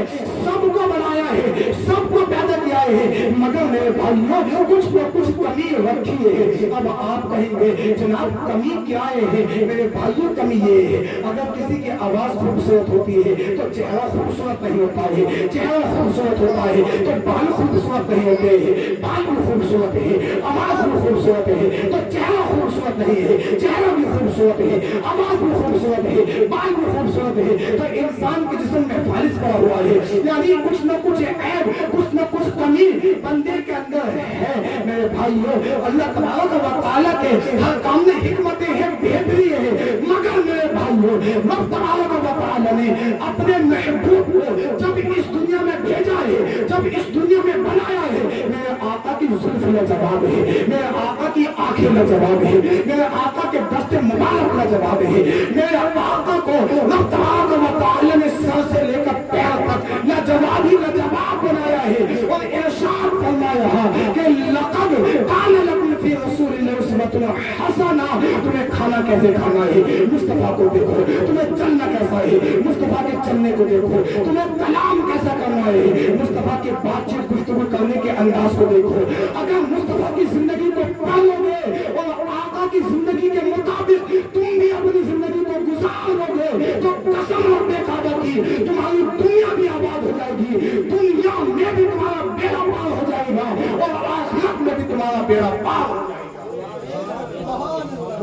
[SPEAKER 2] सबको बनाया है, सबको पैदा किया है। मगर मेरे भाइयों, कुछ न कुछ कमी रखी है। अब आप कहेंगे जनाब कमी क्या है? मेरे भाइयों, कमी ये है, अगर किसी की आवाज खूबसूरत होती है तो चेहरा खूबसूरत नहीं होता है, चेहरा खूबसूरत होता है तो बाल खूबसूरत नहीं होते हैं, बाल भी खूबसूरत है, आवाज भी खूबसूरत है तो चेहरा खूबसूरत नहीं है, चेहरा भी खूबसूरत है, आवाज भी खूबसूरत है, बाल भी खूबसूरत है। तो इंसान के जिस्म में फालिस पड़ा हुआ है, यानी कुछ न कुछ ऐब, कुछ न कुछ कमी बंदे के अंदर है। मेरे भाइयों, अल्लाह तबारक व तआला के हर काम में हिकमतें हैं, बेहतरी है। मगर मेरे भाइयों, रब तबारक व तआला ने अपने महबूब को जब इस दुनिया में भेजा है, जब इस दुनिया में बनाया है, मेरे आका की जुल्फ लाजवाब है, मेरे आका की आंखें लाजवाब है, मेरे आका के दस्ते मुबारक लाजवाब है। मेरे आका को रब तबारक व तआला ने सर से लेकर पैर तक लाजवाब ही लाजवाब बनाया है। और इरशाद फरमाया कि लक़द काना लकुम फी रसूलिल्लाहि उस्वतुन हसना। तुम्हें खाना कैसे खाना है, मुस्तफा को देखो। तुम्हें चलना कैसा है, मुस्तफा के चलने को देखो। तुम्हें कलाम कैसा करना है, मुस्तफा के बातचीत गुफ्तगू करने के अंदाज को देखो। अगर मुस्तफा की जिंदगी को पढ़ लोगे और आका की जिंदगी के मुताबिक तुम भी अपनी जिंदगी को गुजार लोगे तो कसम रब्बे काबा की तुम्हारी दुनिया भी आबाद हो जाएगी, दुनिया में भी तुम्हारा बेड़ा पार हो जाएगा और आखिरत में भी तुम्हारा बेड़ा पार हो जाएगा।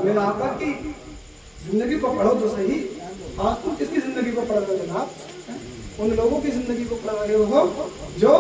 [SPEAKER 3] मेरे आका की जिंदगी को पढ़ो तो सही। आज तुम किसकी जिंदगी को पढ़ रहे हो जनाब? उन लोगों की जिंदगी को पढ़ रहे हो जो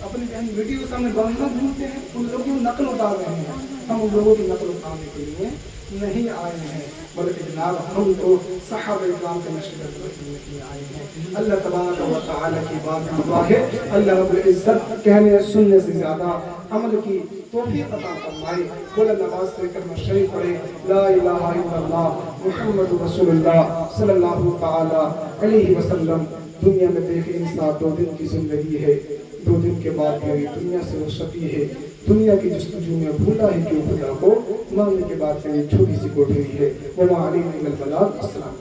[SPEAKER 3] अपनी बहन बेटी के सामने बंधना ढूंढते हैं, उन लोगों की नकल उतार रहे हैं। हम उन लोगों की नकल उतारने के लिए नहीं आए हैं, बल्कि जनाब हम तो सहाबा इकराम के नस्ल के लिए आए हैं। अल्लाह तबारक व तआला की बात दुआ है, अल्लाह रब्बुल इज्जत कहने सुनने से ज्यादा अमल की तौफीक अता फरमाए। बोले नमाज से कलमा शरीफ पढ़े, ला इलाहा इल्लल्लाह मुहम्मदुर रसूलुल्लाह सल्लल्लाहु तआला अलैहि वसल्लम। दुनिया में देखे इंसान 2 दिन की जिंदगी है, 2 दिन के बाद मेरी दुनिया से रुखसती है। दुनिया की जस्तजू में भूला है क्यों खुदा को, मांगने के बाद मेरी छोटी सी कोठरी है। वमा अलैना इल्लल बलाग। अस्सलाम।